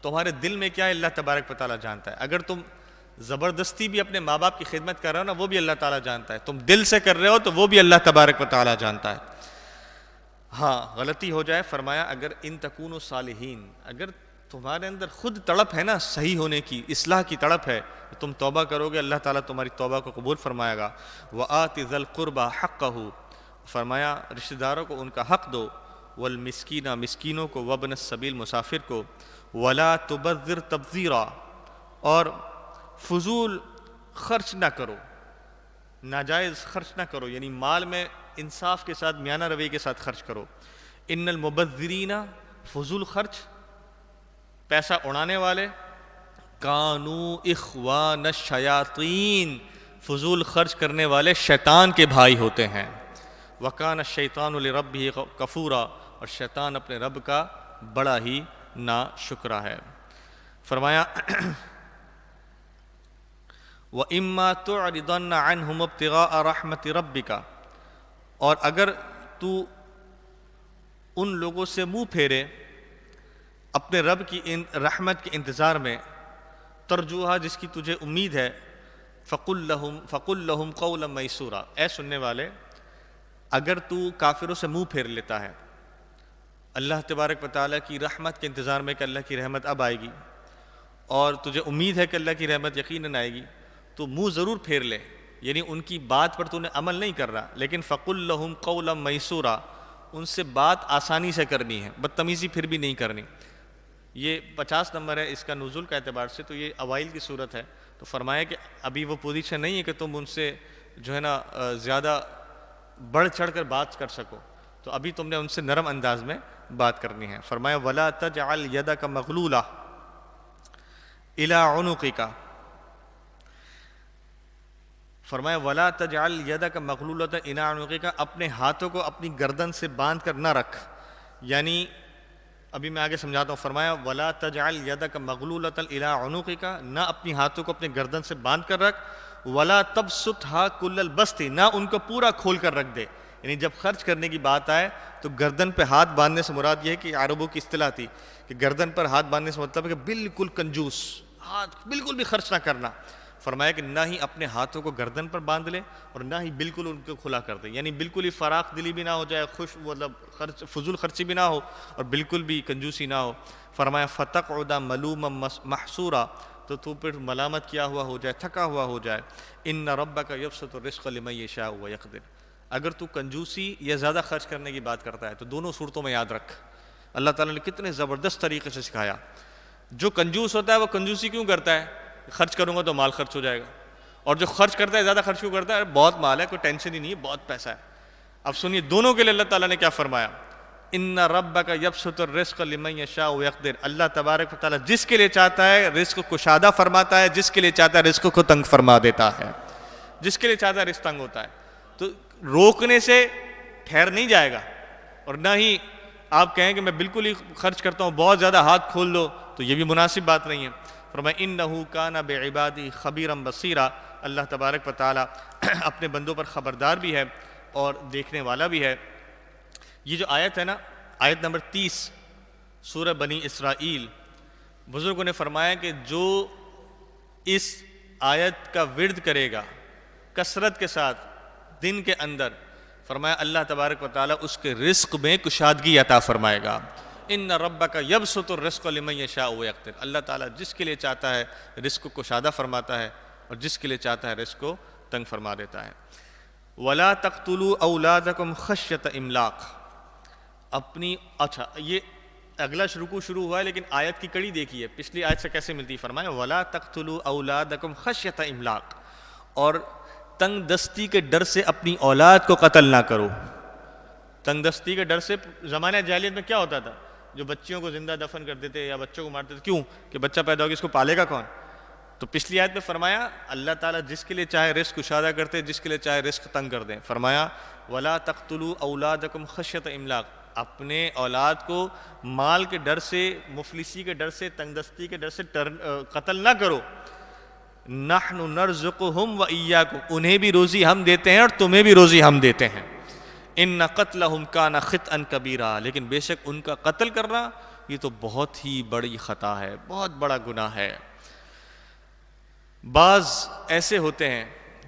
تمہارے دل میں کیا ہے اللہ تبارک و تعالیٰ جانتا ہے۔ اگر تم زبردستی بھی اپنے ماں باپ کی خدمت کر رہے ہو نا، وہ بھی اللہ تعالیٰ جانتا ہے، تم دل سے کر رہے ہو تو وہ بھی اللہ تبارک و تعالیٰ جانتا ہے۔ ہاں غلطی ہو جائے، فرمایا اگر ان تکونوا صالحین، اگر تمہارے اندر خود تڑپ ہے نا صحیح ہونے کی، اصلاح کی تڑپ ہے، تم توبہ کرو گے، اللہ تعالیٰ تمہاری توبہ کو قبول فرمائے گا۔ وآت ذی القربى حقہ، فرمایا رشتہ داروں کو ان کا حق دو، والمسکین، مسکینوں کو، وابن السبیل، مسافر کو، ولا تبذر تبذیرا، اور فضول خرچ نہ کرو، ناجائز خرچ نہ کرو، یعنی مال میں انصاف کے ساتھ، میانہ روی کے ساتھ خرچ کرو۔ ان المبذرین، فضول خرچ، پیسہ اڑانے والے، کانوا اخوان الشیاطین، فضول خرچ کرنے والے شیطان کے بھائی ہوتے ہیں۔ وکان الشیطان لربہ کفورا، اور شیطان اپنے رب کا بڑا ہی نا شکرہ ہے۔ فرمایا وَإِمَّا تُعْرِضَنَّ عَنْهُمُ ابْتِغَاءَ رَحْمَةِ رَبِّكَ، اور اگر تو ان لوگوں سے منہ پھیرے اپنے رب کی رحمت کے انتظار میں، ترجوہا، جس کی تجھے امید ہے، فَقُلْ لَهُمْ قَوْلًا مَيْسُورًا، اے سننے والے اگر تو کافروں سے منہ پھیر لیتا ہے اللہ تبارک و تعالیٰ کی رحمت کے انتظار میں کہ اللہ کی رحمت اب آئے گی، اور تجھے امید ہے کہ اللہ کی رحمت یقیناً آئے گی، تو منہ ضرور پھیر لے، یعنی ان کی بات پر تو نے عمل نہیں کر رہا، لیکن فَقُلْ لَهُمْ قَوْلًا مَيْسُورًا، ان سے بات آسانی سے کرنی ہے، بدتمیزی پھر بھی نہیں کرنی۔ یہ 50 نمبر ہے اس کا نزول کا اعتبار سے، تو یہ اوائل کی صورت ہے۔ تو فرمایا کہ ابھی وہ پوزیشن نہیں ہے کہ تم ان سے جو ہے نا زیادہ بڑھ چڑھ کر بات کر سکو، تو ابھی تم نے ان سے نرم انداز میں بات کرنی ہے۔ فرمایا وَلَا تَجْعَلْ يَدَكَ مَغْلُولَةً إِلَىٰ عُنُقِكَ، فرمایا وَلَا تَجْعَلْ يَدَكَ مَغْلُولَةً إِلَىٰ عُنُقِكَ، اپنے ہاتھوں کو اپنی گردن سے باندھ کر نہ رکھ، یعنی ابھی میں آگے سمجھاتا ہوں۔ فرمایا وَلَا تَجْعَلْ يَدَكَ مَغْلُولَةً إِلَىٰ عُنُقِكَ، نہ اپنی ہاتھوں کو اپنے گردن سے باندھ کر رکھ، ولا تبسطھا کل البسط، نہ ان کو پورا کھول کر رکھ دے. یعنی جب خرچ کرنے کی بات آئے تو گردن پہ ہاتھ باندھنے سے مراد یہ ہے کہ عربوں کی اصطلاح تھی کہ گردن پر ہاتھ باندھنے سے مطلب ہے کہ بالکل کنجوس، ہاتھ بالکل بھی خرچ نہ کرنا. فرمایا کہ نہ ہی اپنے ہاتھوں کو گردن پر باندھ لے اور نہ ہی بالکل ان کو کھلا کر دے، یعنی بالکل ہی فراخ دلی بھی نہ ہو جائے، مطلب فضول خرچی بھی نہ ہو اور بالکل بھی کنجوسی نہ ہو. فرمایا فتقعد ملوما محسورا، تو پھر ملامت کیا ہوا ہو جائے، تھکا ہوا ہو جائے. ان ربک یبسط الرزق لمن یشاء ویقدر. اگر تو کنجوسی یا زیادہ خرچ کرنے کی بات کرتا ہے تو دونوں صورتوں میں یاد رکھ اللہ تعالیٰ نے کتنے زبردست طریقے سے سکھایا. جو کنجوس ہوتا ہے وہ کنجوسی کیوں کرتا ہے؟ خرچ کروں گا تو مال خرچ ہو جائے گا. اور جو خرچ کرتا ہے زیادہ خرچ کیوں کرتا ہے؟ بہت مال ہے، کوئی ٹینشن ہی نہیں ہے، بہت پیسہ ہے. اب سنیے دونوں کے لیے اللہ تعالیٰ نے کیا فرمایا. ان ربک یبسط الرزق لمن یشاء ویقدر. اللہ تبارک و تعالیٰ جس کے لیے چاہتا ہے رزق کو کشادہ فرماتا ہے، جس کے لیے چاہتا ہے رزق کو تنگ فرما دیتا ہے. جس کے لیے چاہتا ہے رزق تنگ ہوتا ہے. تو روکنے سے ٹھہر نہیں جائے گا اور نہ ہی آپ کہیں کہ میں بالکل ہی خرچ کرتا ہوں، بہت زیادہ ہاتھ کھول دو، تو یہ بھی مناسب بات نہیں ہے. فرمایا انہ کان بعبادہ خبیرا بصیرا. اللہ تبارک و تعالیٰ اپنے بندوں پر خبردار بھی ہے اور دیکھنے والا بھی ہے. یہ جو آیت ہے نا، آیت نمبر 30 سورہ بنی اسرائیل، بزرگوں نے فرمایا کہ جو اس آیت کا ورد کرے گا کثرت کے ساتھ دن کے اندر، فرمایا اللہ تبارک و تعالیٰ اس کے رزق میں کشادگی عطا فرمائے گا. ان ربک یبسط الرزق لمن یشاء ویقدر. اللہ تعالیٰ جس کے لیے چاہتا ہے رزق کو کشادہ فرماتا ہے اور جس کے لیے چاہتا ہے رزق کو تنگ فرما دیتا ہے. ولا تقتلوا اولادکم خشیۃ املاق. اچھا یہ اگلا رکوع شروع ہوا ہے لیکن آیت کی کڑی دیکھیے پچھلی آیت سے کیسے ملتی. فرمایا ولا تقتلوا اولادکم خشیۃ املاق، اور تنگ دستی کے ڈر سے اپنی اولاد کو قتل نہ کرو. تنگ دستی کے ڈر سے زمانہ جاہلیت میں کیا ہوتا تھا؟ جو بچیوں کو زندہ دفن کر دیتے یا بچوں کو مارتے تھے، کیوں؟ کہ بچہ پیدا ہوگا اس کو پالے گا کون؟ تو پچھلی آیت میں فرمایا اللہ تعالیٰ جس کے لیے چاہے رزق کشادہ کرتے، جس کے لیے چاہے رزق تنگ کر دیں. فرمایا ولا تقتلوا اولادکم خشیۃ املاق. اپنے اولاد کو مال کے ڈر سے، مفلسی کے ڈر سے، تنگ دستی کے ڈر سے قتل نہ کرو. نحن نرزقہم وإیاکم. انہیں بھی روزی ہم دیتے ہیں اور تمہیں بھی روزی ہم دیتے ہیں. ان قتلہم کان خطئا کبیرا. لیکن بے شک ان کا قتل کرنا یہ تو بہت ہی بڑی خطا ہے، بہت بڑا گناہ ہے. بعض ایسے ہوتے ہیں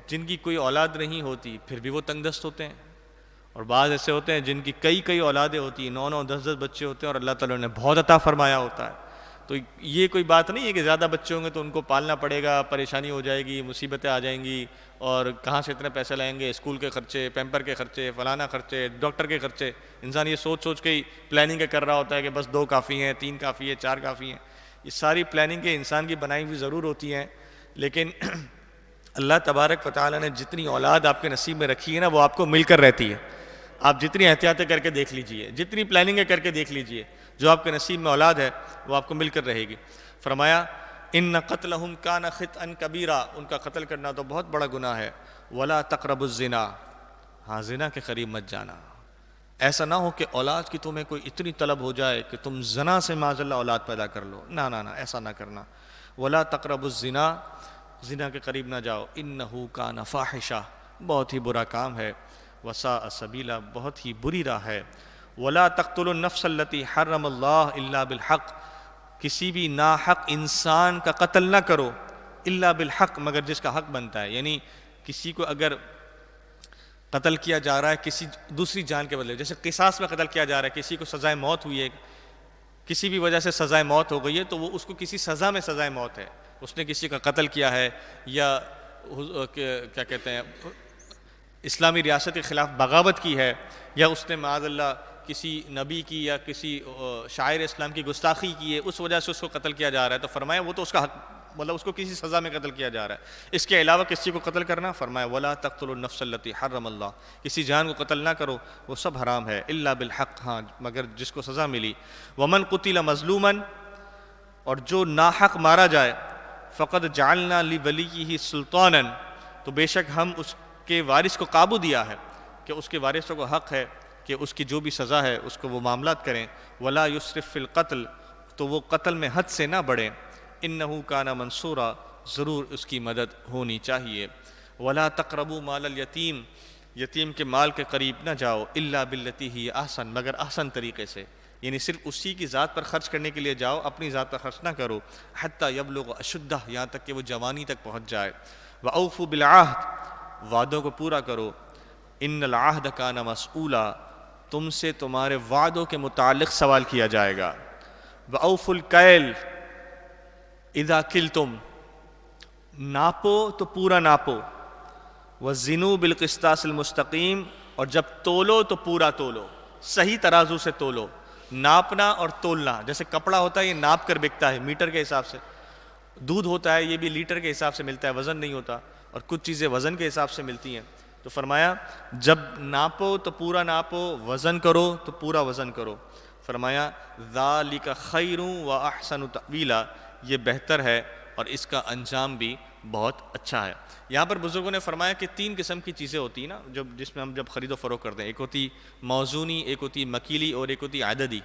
جن کی کوئی اولاد نہیں ہوتی پھر بھی وہ تنگ دست ہوتے ہیں، اور بعض ایسے ہوتے ہیں جن کی کئی اولادیں ہوتی ہیں، 9 10 بچے ہوتے ہیں اور اللہ تعالیٰ نے بہت عطا فرمایا ہوتا ہے. تو یہ کوئی بات نہیں ہے کہ زیادہ بچے ہوں گے تو ان کو پالنا پڑے گا، پریشانی ہو جائے گی، مصیبتیں آ جائیں گی، اور کہاں سے اتنے پیسے لائیں گے، اسکول کے خرچے، پیمپر کے خرچے، فلانا خرچے، ڈاکٹر کے خرچے. انسان یہ سوچ کے ہی پلاننگ کر رہا ہوتا ہے کہ بس 2 کافی ہیں، 3 کافی ہے، 4 کافی ہیں. یہ ساری پلاننگ کے انسان کی بنائی ہوئی ضرور ہوتی ہیں، لیکن اللہ تبارک و تعالیٰ نے جتنی اولاد آپ کے نصیب میں رکھی ہے نا وہ آپ کو مل کر رہتی ہے. آپ جتنی احتیاطیں کر کے دیکھ لیجئے، جتنی پلاننگیں کر کے دیکھ لیجئے، جو آپ کے نصیب میں اولاد ہے وہ آپ کو مل کر رہے گی. فرمایا ان قتلہم کان خطئا کبیرا. ان کا قتل کرنا تو بہت بڑا گناہ ہے. ولا تقربوا الزنا. ہاں زنا کے قریب مت جانا. ایسا نہ ہو کہ اولاد کی تمہیں کوئی اتنی طلب ہو جائے کہ تم زنا سے معاذ اللہ اولاد پیدا کر لو. نہ ایسا نہ کرنا. ولا تقربوا الزنا. زنا کے قریب نہ جاؤ. انہ کان فاحشہ. بہت ہی برا کام ہے. وساء سبیلا. بہت ہی بری راہ ہے. ولا تقتلوا النفس التي حرم اللہ الا بالحق. کسی بھی ناحق انسان کا قتل نہ کرو الا بالحق، مگر جس کا حق بنتا ہے. یعنی کسی کو اگر قتل کیا جا رہا ہے کسی دوسری جان کے بدلے، جیسے قصاص میں قتل کیا جا رہا ہے، کسی کو سزائے موت ہوئی ہے، کسی بھی وجہ سے سزائے موت ہو گئی ہے، تو وہ اس کو کسی سزا میں سزائے موت ہے. اس نے کسی کا قتل کیا ہے یا کیا کہتے ہیں اسلامی ریاست کے خلاف بغاوت کی ہے، یا اس نے معاذ اللہ کسی نبی کی یا کسی شاعر اسلام کی گستاخی کی ہے، اس وجہ سے اس کو قتل کیا جا رہا ہے، تو فرمایا وہ تو اس کا حق، مطلب اس کو کسی سزا میں قتل کیا جا رہا ہے. اس کے علاوہ کسی کو قتل کرنا، فرمایا ولا تقتلوا النفس التي حرم اللہ. کسی جان کو قتل نہ کرو، وہ سب حرام ہے. الا بالحق. ہاں مگر جس کو سزا ملی. ومن قتل مظلوما. اور جو ناحق مارا جائے، فقد جعلنا لولیہ سلطانا. تو بے شک ہم اس کے وارث کو قابو دیا ہے کہ اس کے وارثوں کو حق ہے کہ اس کی جو بھی سزا ہے اس کو وہ معاملات کریں. ولا یسرف فی القتل. تو وہ قتل میں حد سے نہ بڑھیں. انہ کان منصورا. ضرور اس کی مدد ہونی چاہیے. ولا تقربوا مال الیتیم، یتیم کے مال کے قریب نہ جاؤ، الا باللتی ہی احسن، مگر احسن طریقے سے، یعنی صرف اسی کی ذات پر خرچ کرنے کے لیے جاؤ، اپنی ذات پر خرچ نہ کرو، حتی یبلغ اشدہ، یہاں تک کہ وہ جوانی تک پہنچ جائے، واوفوا بالعہد، وعدوں کو پورا کرو، ان العہد کان مسئولا، تم سے تمہارے وعدوں کے متعلق سوال کیا جائے گا، واوفوا الکیل اذا کلتم، ناپو تو پورا ناپو، وزنوا بالقسطاس المستقیم، اور جب تولو تو پورا تولو، صحیح ترازو سے تولو، ناپنا اور تولنا، جیسے کپڑا ہوتا ہے یہ ناپ کر بکتا ہے میٹر کے حساب سے، دودھ ہوتا ہے یہ بھی لیٹر کے حساب سے ملتا ہے، وزن نہیں ہوتا، اور کچھ چیزیں وزن کے حساب سے ملتی ہیں، تو فرمایا جب ناپو تو پورا ناپو، وزن کرو تو پورا وزن کرو، فرمایا ذالک خیر و احسن تأویلا، یہ بہتر ہے اور اس کا انجام بھی بہت اچھا ہے۔ یہاں پر بزرگوں نے فرمایا کہ تین قسم کی چیزیں ہوتی ہیں نا جس میں ہم جب خرید و فروخت کرتے ہیں، ایک ہوتی موزونی، ایک ہوتی مکیلی، اور ایک ہوتی عددی۔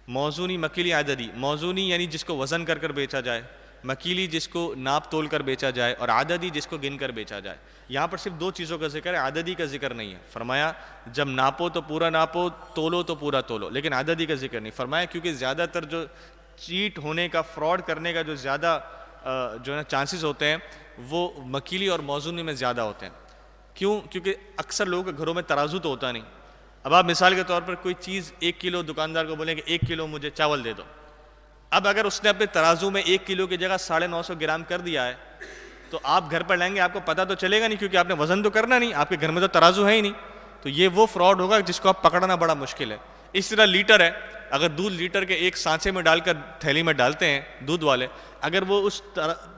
موزونی، مکیلی، عددی۔ موزونی یعنی جس کو وزن کر کر بیچا جائے، مکیلی جس کو ناپ تول کر بیچا جائے، اور عددی جس کو گن کر بیچا جائے۔ یہاں پر صرف دو چیزوں کا ذکر ہے، عددی کا ذکر نہیں ہے۔ فرمایا جب ناپو تو پورا ناپو، تولو تو پورا تولو، لیکن عددی کا ذکر نہیں۔ فرمایا کیونکہ زیادہ تر جو چیٹ ہونے کا، فراڈ کرنے کا جو زیادہ جو ہے چانسز ہوتے ہیں وہ مکیلی اور موزونی میں زیادہ ہوتے ہیں۔ کیوں؟ کیونکہ اکثر لوگوں کے گھروں میں ترازو تو ہوتا نہیں۔ اب آپ مثال کے طور پر کوئی چیز 1 کلو دکاندار کو بولیں کہ 1 کلو مجھے چاول دے دو، اب اگر اس نے اپنے ترازو میں 1 کلو کی جگہ 950 گرام کر دیا ہے تو آپ گھر پر لائیں گے، آپ کو پتہ تو چلے گا نہیں، کیونکہ آپ نے وزن تو کرنا نہیں، آپ کے گھر میں تو ترازو ہے ہی نہیں، تو یہ وہ فراڈ ہوگا جس کو آپ پکڑنا بڑا مشکل ہے۔ اس طرح لیٹر ہے، اگر دودھ لیٹر کے ایک سانچے میں ڈال کر تھیلی میں ڈالتے ہیں دودھ والے، اگر وہ اس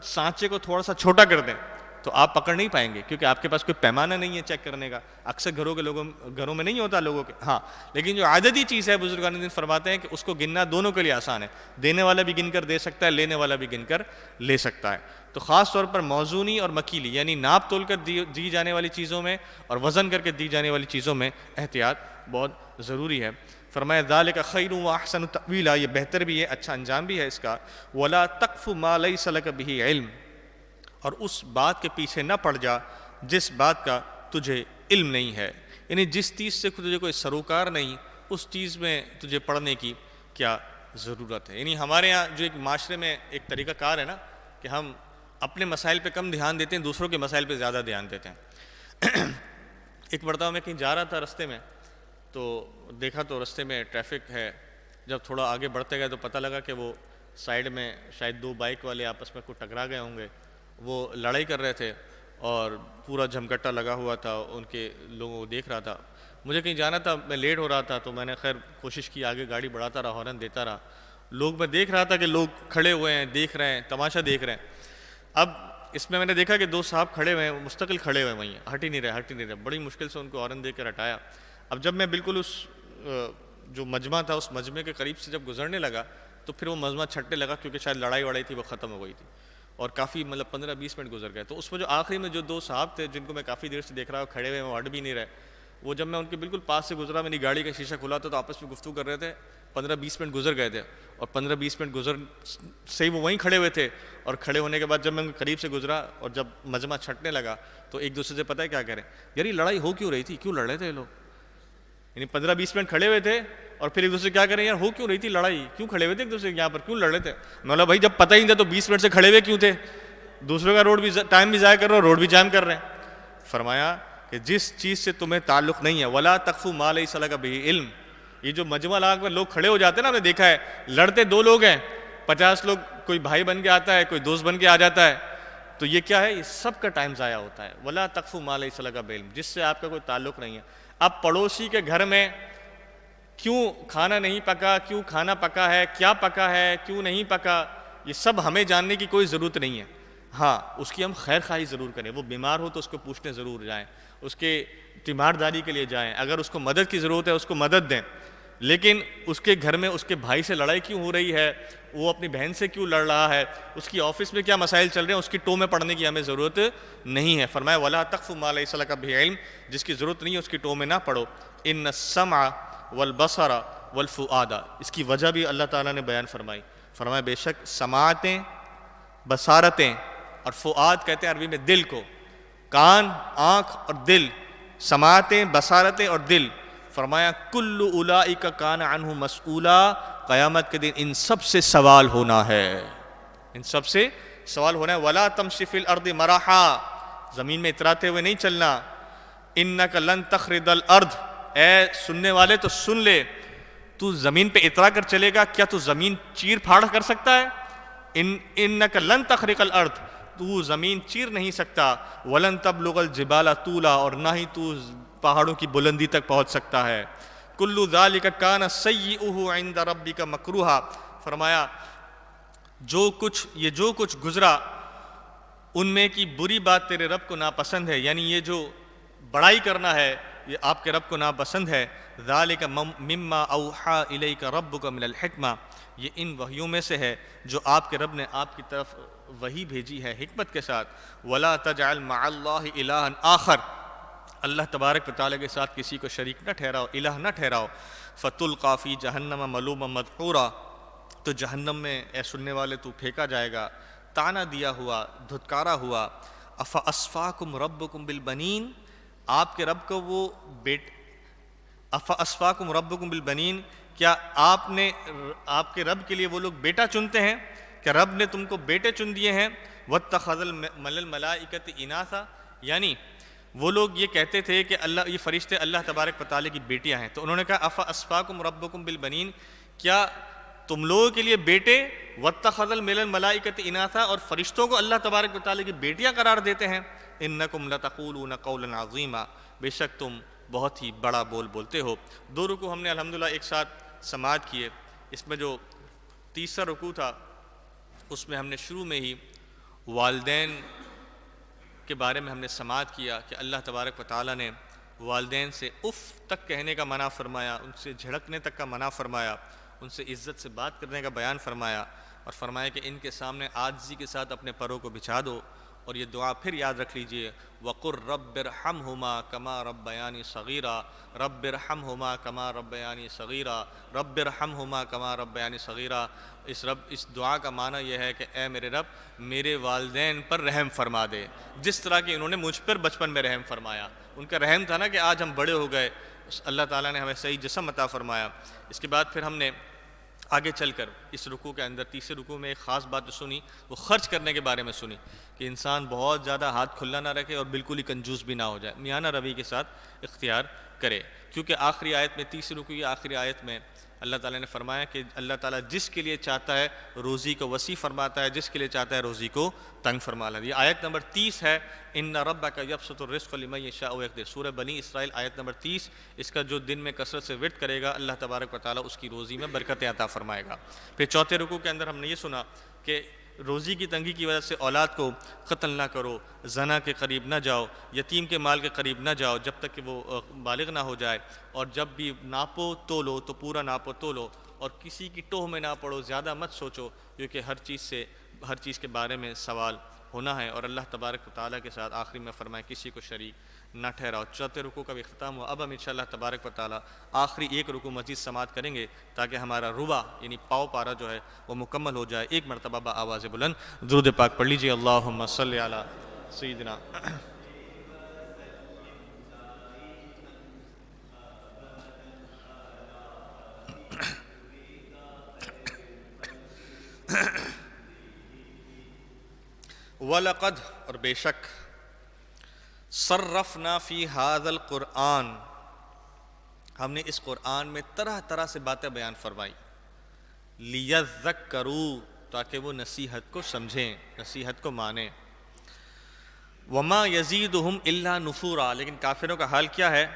سانچے کو تھوڑا سا چھوٹا کر دیں تو آپ پکڑ نہیں پائیں گے، کیونکہ آپ کے پاس کوئی پیمانہ نہیں ہے چیک کرنے کا، اکثر گھروں میں نہیں ہوتا لوگوں کے۔ ہاں لیکن جو عددی چیز ہے، بزرگان دین فرماتے ہیں کہ اس کو گننا دونوں کے لیے آسان ہے، دینے والا بھی گن کر دے سکتا ہے، لینے والا بھی گن کر لے سکتا ہے۔ تو خاص طور پر موزونی اور مکیلی یعنی ناپ تول کر دی جانے والی چیزوں میں اور وزن کر کے دی جانے والی چیزوں میں احتیاط بہت ضروری ہے۔ فرمایا ذالک خیر و احسن تأویلا، یہ بہتر بھی ہے، اچھا انجام بھی ہے اس کا۔ ولا تقف ما لیس لک بہ علم، اور اس بات کے پیچھے نہ پڑ جا جس بات کا تجھے علم نہیں ہے، یعنی جس چیز سے تجھے کوئی سروکار نہیں اس چیز میں تجھے پڑھنے کی کیا ضرورت ہے۔ یعنی ہمارے یہاں جو ایک معاشرے میں ایک طریقہ کار ہے نا کہ ہم اپنے مسائل پہ کم دھیان دیتے ہیں، دوسروں کے مسائل پہ زیادہ دھیان دیتے ہیں۔ ایک مرتبہ میں کہیں جا رہا تھا، رستے میں تو دیکھا تو رستے میں ٹریفک ہے، جب تھوڑا آگے بڑھتے گئے تو پتہ لگا کہ وہ سائیڈ میں شاید 2 بائک والے آپس میں کوئی ٹکرا گئے ہوں گے، وہ لڑائی کر رہے تھے اور پورا جھمکٹا لگا ہوا تھا، ان کے لوگوں کو دیکھ رہا تھا۔ مجھے کہیں جانا تھا، میں لیٹ ہو رہا تھا تو میں نے خیر کوشش کی، آگے گاڑی بڑھاتا رہا، ہارن دیتا رہا۔ لوگ میں دیکھ رہا تھا کہ لوگ کھڑے ہوئے ہیں، دیکھ رہے ہیں، تماشا دیکھ رہے ہیں۔ اب اس میں نے دیکھا کہ 2 صاحب کھڑے ہوئے ہیں، مستقل کھڑے ہوئے وہیں، ہٹ ہی نہیں رہے، بڑی مشکل سے ان کو ہارن دے کر ہٹایا۔ اب جب میں بالکل اس جو مجمع تھا اس مجمع کے قریب سے جب گزرنے لگا تو پھر وہ مجمع چھٹنے لگا، کیونکہ شاید لڑائی وڑائی تھی وہ ختم ہو گئی تھی، اور کافی 15-20 منٹ گزر گئے۔ تو اس میں جو آخری میں جو 2 صاحب تھے جن کو میں کافی دیر سے دیکھ رہا ہوں کھڑے ہوئے، وہ ہٹ بھی نہیں رہے، وہ جب میں ان کے بالکل پاس سے گزرا، میری گاڑی کا شیشہ کھلا تھا تو آپس میں گفتگو کر رہے تھے، 15-20 منٹ گزر گئے تھے، اور 15-20 منٹ گزر سے ہی وہ وہیں کھڑے ہوئے تھے، اور کھڑے ہونے کے بعد جب میں ان کے قریب سے گزرا اور جب مجمع چھٹنے لگا تو ایک دوسرے سے پتہ ہے کیا کریں، یار یہ لڑائی ہو کیوں رہی تھی، کیوں لڑ رہے تھے یہ لوگ؟ یعنی 15-20 منٹ کھڑے ہوئے تھے اور پھر ایک دوسرے کیا کریں، یار ہو کیوں رہی تھی لڑائی، کیوں کھڑے ہوئے تھے ایک دوسرے یہاں پر، کیوں لڑ رہے تھے؟ میں بولا بھائی جب پتہ ہی نہیں تھا تو 20 منٹ سے کھڑے ہوئے کیوں تھے؟ دوسروں کا روڈ بھی ٹائم بھی ضائع کر رہے ہو، روڈ بھی جام کر رہے ہیں۔ فرمایا کہ جس چیز سے تمہیں تعلق نہیں ہے، ولا تقف ما لیس لک بہ علم، یہ جو مجمع لگا کر لوگ کھڑے ہو جاتے ہیں نا، ہم نے دیکھا ہے لڑتے 2 لوگ ہیں، 50 لوگ، کوئی بھائی بن کے آتا ہے، کوئی دوست بن کے آ جاتا ہے، تو یہ کیا ہے، یہ سب کا ٹائم ضائع ہوتا ہے۔ ولا تقف ما لیس لک بہ علم، جس سے آپ کا کوئی تعلق نہیں ہے۔ اب پڑوسی کے گھر میں کیوں کھانا نہیں پکا، کیوں کھانا پکا ہے، کیا پکا ہے، کیوں نہیں پکا، یہ سب ہمیں جاننے کی کوئی ضرورت نہیں ہے۔ ہاں اس کی ہم خیر خواہی ضرور کریں، وہ بیمار ہو تو اس کو پوچھنے ضرور جائیں، اس کے تیمارداری کے لیے جائیں، اگر اس کو مدد کی ضرورت ہے اس کو مدد دیں، لیکن اس کے گھر میں اس کے بھائی سے لڑائی کیوں ہو رہی ہے، وہ اپنی بہن سے کیوں لڑ رہا ہے، اس کی آفس میں کیا مسائل چل رہے ہیں، اس کی ٹو میں پڑھنے کی ہمیں ضرورت نہیں ہے۔ فرمایا ولا تقف ما لیس لک بہ علم، جس کی ضرورت نہیں ہے اس کی ٹو میں نہ پڑھو۔ ان السمع والبصر والفؤاد، اس کی وجہ بھی اللہ تعالیٰ نے بیان فرمائی۔ فرمایا بے شک سماعتیں، بصارتیں، اور فؤاد کہتے ہیں عربی میں دل کو، کان، آنکھ اور دل، سماعتیں، بصارتیں اور دل. فرمایا کل اولئک کان عنہ مسئولا، قیامت کے دن ان سب سے سوال ہونا ہے، ان سب سے سوال ہونا ہے. ولا تمشی فی الارض مرحا، زمین میں اتراتے ہوئے نہیں چلنا. انک لن تخرد الارض، اے سننے والے تو سن لے، تو زمین پہ اترا کر چلے گا، کیا تو زمین چیر پھاڑ کر سکتا ہے؟ انک لن تخرق الارض، تو زمین چیر نہیں سکتا. ولن تبلغ الجبال طولا، اور نہ ہی تو پہاڑوں کی بلندی تک پہنچ سکتا ہے. کل ذالک کان سیئہ عند ربک مکروہا، فرمایا جو کچھ گزرا ان میں کی بری بات تیرے رب کو ناپسند ہے، یعنی یہ جو بڑائی کرنا ہے یہ آپ کے رب کو ناپسند ہے. ذالک مما اوحا الیک ربک من الحکمہ، یہ ان وحیوں میں سے ہے جو آپ کے رب نے آپ کی طرف وحی بھیجی ہے حکمت کے ساتھ. ولا تجعل مع اللہ الہا آخر، اللہ تبارک و تعالیٰ کے ساتھ کسی کو شریک نہ ٹھہراؤ، الہ نہ ٹھہراؤ. فتلقی فی جہنم ملوما مدحورا، تو جہنم میں اے سننے والے تو پھینکا جائے گا، طعنہ دیا ہوا، دھتکارا ہوا. افاصفاکم ربکم بالبنین، آپ کے رب کو وہ افاصفاکم ربکم بالبنین، کیا آپ کے رب کے لیے وہ لوگ بیٹا چنتے ہیں؟ کہ رب نے تم کو بیٹے چن دیے ہیں. واتخذ الملائکۃ اناثا، یعنی وہ لوگ یہ کہتے تھے کہ یہ فرشتے اللہ تبارک و تعالیٰ کی بیٹیاں ہیں، تو انہوں نے کہا افاصفاکم ربکم بالبنین، کیا تم لوگوں کے لیے بیٹے، واتخذ الملائکۃ اناثا، اور فرشتوں کو اللہ تبارک و تعالیٰ کی بیٹیاں قرار دیتے ہیں. انکم لتقولون قولا عظیما، بے شک تم بہت ہی بڑا بول بولتے ہو. 2 رکوع ہم نے الحمدللہ ایک ساتھ سماعت کیے. اس میں جو تیسرا رکوع تھا اس میں ہم نے شروع میں ہی والدین کے بارے میں ہم نے سماعت کیا کہ اللہ تبارک و تعالیٰ نے والدین سے اف تک کہنے کا منع فرمایا، ان سے جھڑکنے تک کا منع فرمایا، ان سے عزت سے بات کرنے کا بیان فرمایا، اور فرمایا کہ ان کے سامنے عاجزی کے ساتھ اپنے پروں کو بچھا دو. اور یہ دعا پھر یاد رکھ لیجئے، وَقُلْ رَبِّ ارْحَمْهُمَا كَمَا رَبَّيَانِي صَغِيرًا، رَبِّ ارْحَمْهُمَا كَمَا رَبَّيَانِي صَغِيرًا، رَبِّ ارْحَمْهُمَا كَمَا رَبَّيَانِي صَغِيرًا. اس دعا کا معنی یہ ہے کہ اے میرے رب میرے والدین پر رحم فرما دے، جس طرح کہ انہوں نے مجھ پر بچپن میں رحم فرمایا. ان کا رحم تھا نا کہ آج ہم بڑے ہو گئے، اللہ تعالیٰ نے ہمیں صحیح جسم عطا فرمایا. اس کے بعد پھر ہم نے آگے چل کر اس رکوع کے اندر تیسرے رکوع میں ایک خاص بات جو سنی وہ خرچ کرنے کے بارے میں سنی، کہ انسان بہت زیادہ ہاتھ کھلا نہ رکھے اور بالکل ہی کنجوس بھی نہ ہو جائے، میانہ روی کے ساتھ اختیار کرے. کیونکہ آخری آیت میں، تیسری رکوع کی آخری آیت میں اللہ تعالیٰ نے فرمایا کہ اللہ تعالیٰ جس کے لیے چاہتا ہے روزی کو وسیع فرماتا ہے، جس کے لیے چاہتا ہے روزی کو تنگ فرما لیتا ہے. یہ آیت نمبر 30 ہے، ان ربک یبسط الرزق لمن یشاء ویقدر، سورہ بنی اسرائیل آیت نمبر 30. اس کا جو دن میں کثرت سے ورد کرے گا اللہ تبارک و تعالیٰ اس کی روزی میں برکتیں عطا فرمائے گا. پھر چوتھے رکوع کے اندر ہم نے یہ سنا کہ روزی کی تنگی کی وجہ سے اولاد کو قتل نہ کرو، زنا کے قریب نہ جاؤ، یتیم کے مال کے قریب نہ جاؤ جب تک کہ وہ بالغ نہ ہو جائے، اور جب بھی ناپو تولو تو پورا ناپو تولو، اور کسی کی ٹوہ میں نہ پڑو، زیادہ مت سوچو، کیونکہ ہر چیز کے بارے میں سوال ہونا ہے. اور اللہ تبارک و تعالیٰ کے ساتھ آخری میں فرمائے کسی کو شریک نہ ٹھہراؤ. چوتھے رکوع کا بھی اختتام ہوا. اب ہم انشاءاللہ تبارک و تعالیٰ آخری ایک رکوع مزید سماعت کریں گے تاکہ ہمارا ربع یعنی پاؤ پارا جو ہے وہ مکمل ہو جائے. ایک مرتبہ بآواز بلند درود پاک پڑھ لیجیے. اللہم صلی علی سیدنا وَلَقَدْ، اور بے شک، صرفنا فی ھذا القرآن، ہم نے اس قرآن میں طرح طرح سے باتیں بیان فرمائی، لیذکروا، تاکہ وہ نصیحت کو سمجھیں، نصیحت کو مانیں. وما یزیدہم الا نفورا، لیکن کافروں کا حال کیا ہے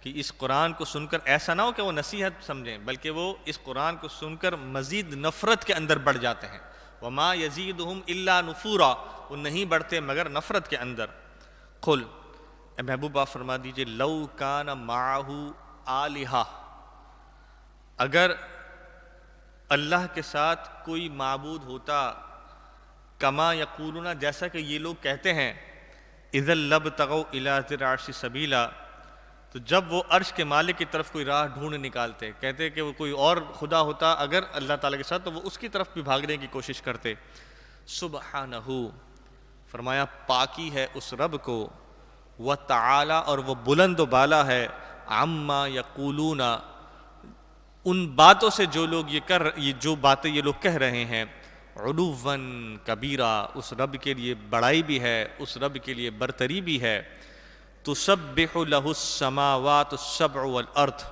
کہ اس قرآن کو سن کر ایسا نہ ہو کہ وہ نصیحت سمجھیں، بلکہ وہ اس قرآن کو سن کر مزید نفرت کے اندر بڑھ جاتے ہیں. وما یزیدہم الا نفورا، وہ نہیں بڑھتے مگر نفرت کے اندر. قل، اے محبوب آپ فرما دیجئے، لو کان معہ آلہہ، اگر اللہ کے ساتھ کوئی معبود ہوتا، کما یقولون، جیسا کہ یہ لوگ کہتے ہیں، اذا لابتغوا الی ذی العرش سبیلا، تو جب وہ عرش کے مالک کی طرف کوئی راہ ڈھونڈ نکالتے، کہتے کہ وہ کوئی اور خدا ہوتا اگر اللہ تعالیٰ کے ساتھ تو وہ اس کی طرف بھی بھاگنے کی کوشش کرتے. سبحانہ، فرمایا پاکی ہے اس رب کو، وتعالی اور وہ بلند و بالا ہے، عما یقولون ان باتوں سے جو لوگ جو باتیں یہ لوگ کہہ رہے ہیں، علواً کبیرہ اس رب کے لیے بڑائی بھی ہے، اس رب کے لیے برتری بھی ہے۔ تسبح لہ السماوات السبع والارض،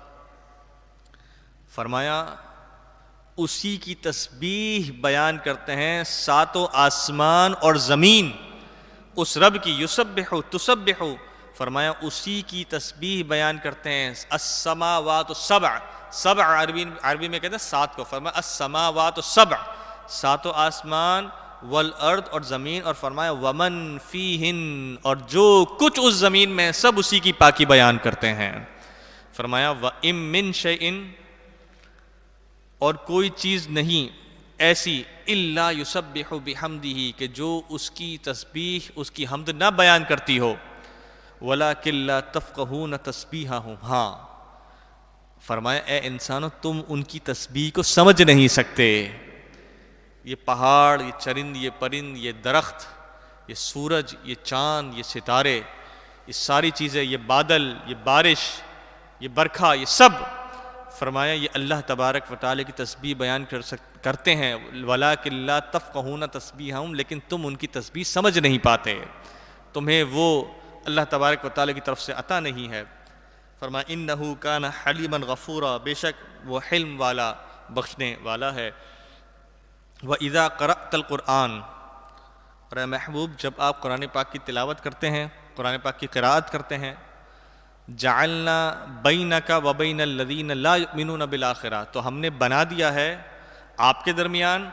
فرمایا اسی کی تسبیح بیان کرتے ہیں ساتوں آسمان اور زمین، اس رب کی یسبح تسبح، فرمایا اسی کی تسبیح بیان کرتے ہیں السماوات السبع، سبع عربی میں کہتے ہیں سات کو، فرمایا السماوات السبع ساتوں آسمان، والارض اور زمین، اور فرمایا ومن فیہن اور جو کچھ اس زمین میں سب اسی کی پاکی بیان کرتے ہیں۔ فرمایا وَإِن مِّن شَيْءٍ اور کوئی چیز نہیں ایسی الا یسبح بحمدہ کہ جو اس کی تسبیح اس کی حمد نہ بیان کرتی ہو، ولکن لا تفقہون تسبیحہم، ہاں فرمایا اے انسانوں تم ان کی تسبیح کو سمجھ نہیں سکتے۔ یہ پہاڑ، یہ چرند، یہ پرند، یہ درخت، یہ سورج، یہ چاند، یہ ستارے، یہ ساری چیزیں، یہ بادل، یہ بارش، یہ برکھا، یہ سب فرمایا یہ اللہ تبارک و تعالی کی تسبیح بیان کرتے ہیں، وَلَٰكِن لَا تَفْقَهُونَ تَسْبِيحَهُمْ لیکن تم ان کی تسبیح سمجھ نہیں پاتے، تمہیں وہ اللہ تبارک و تعالی کی طرف سے عطا نہیں ہے۔ فرمایا اِنَّهُ كَانَ حَلِيمًا غَفُورًا، بے شک وہ حلم والا بخشنے والا ہے۔ وَإِذَا قَرَأْتَ الْقُرْآنَ اور اے محبوب جب آپ قرآن پاک کی تلاوت کرتے ہیں، قرآن پاک کی قراءت کرتے ہیں، جعلنا بینک وبین الذین لا یؤمنون بالآخرہ، تو ہم نے بنا دیا ہے آپ کے درمیان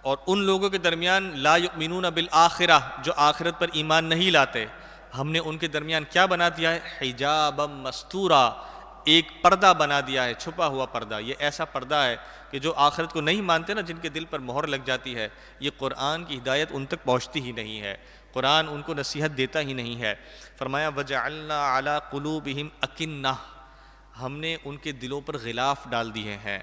اور ان لوگوں کے درمیان لا یؤمنون بالآخرہ جو آخرت پر ایمان نہیں لاتے، ہم نے ان کے درمیان کیا بنا دیا ہے؟ حجابا مستورا، ایک پردہ بنا دیا ہے، چھپا ہوا پردہ۔ یہ ایسا پردہ ہے کہ جو آخرت کو نہیں مانتے نا، جن کے دل پر مہر لگ جاتی ہے، یہ قرآن کی ہدایت ان تک پہنچتی ہی نہیں ہے، قرآن ان کو نصیحت دیتا ہی نہیں ہے۔ فرمایا وَجَعَلْنَا عَلَىٰ قُلُوبِهِمْ أَكِنَّةً، ہم نے ان کے دلوں پر غلاف ڈال دیے ہیں،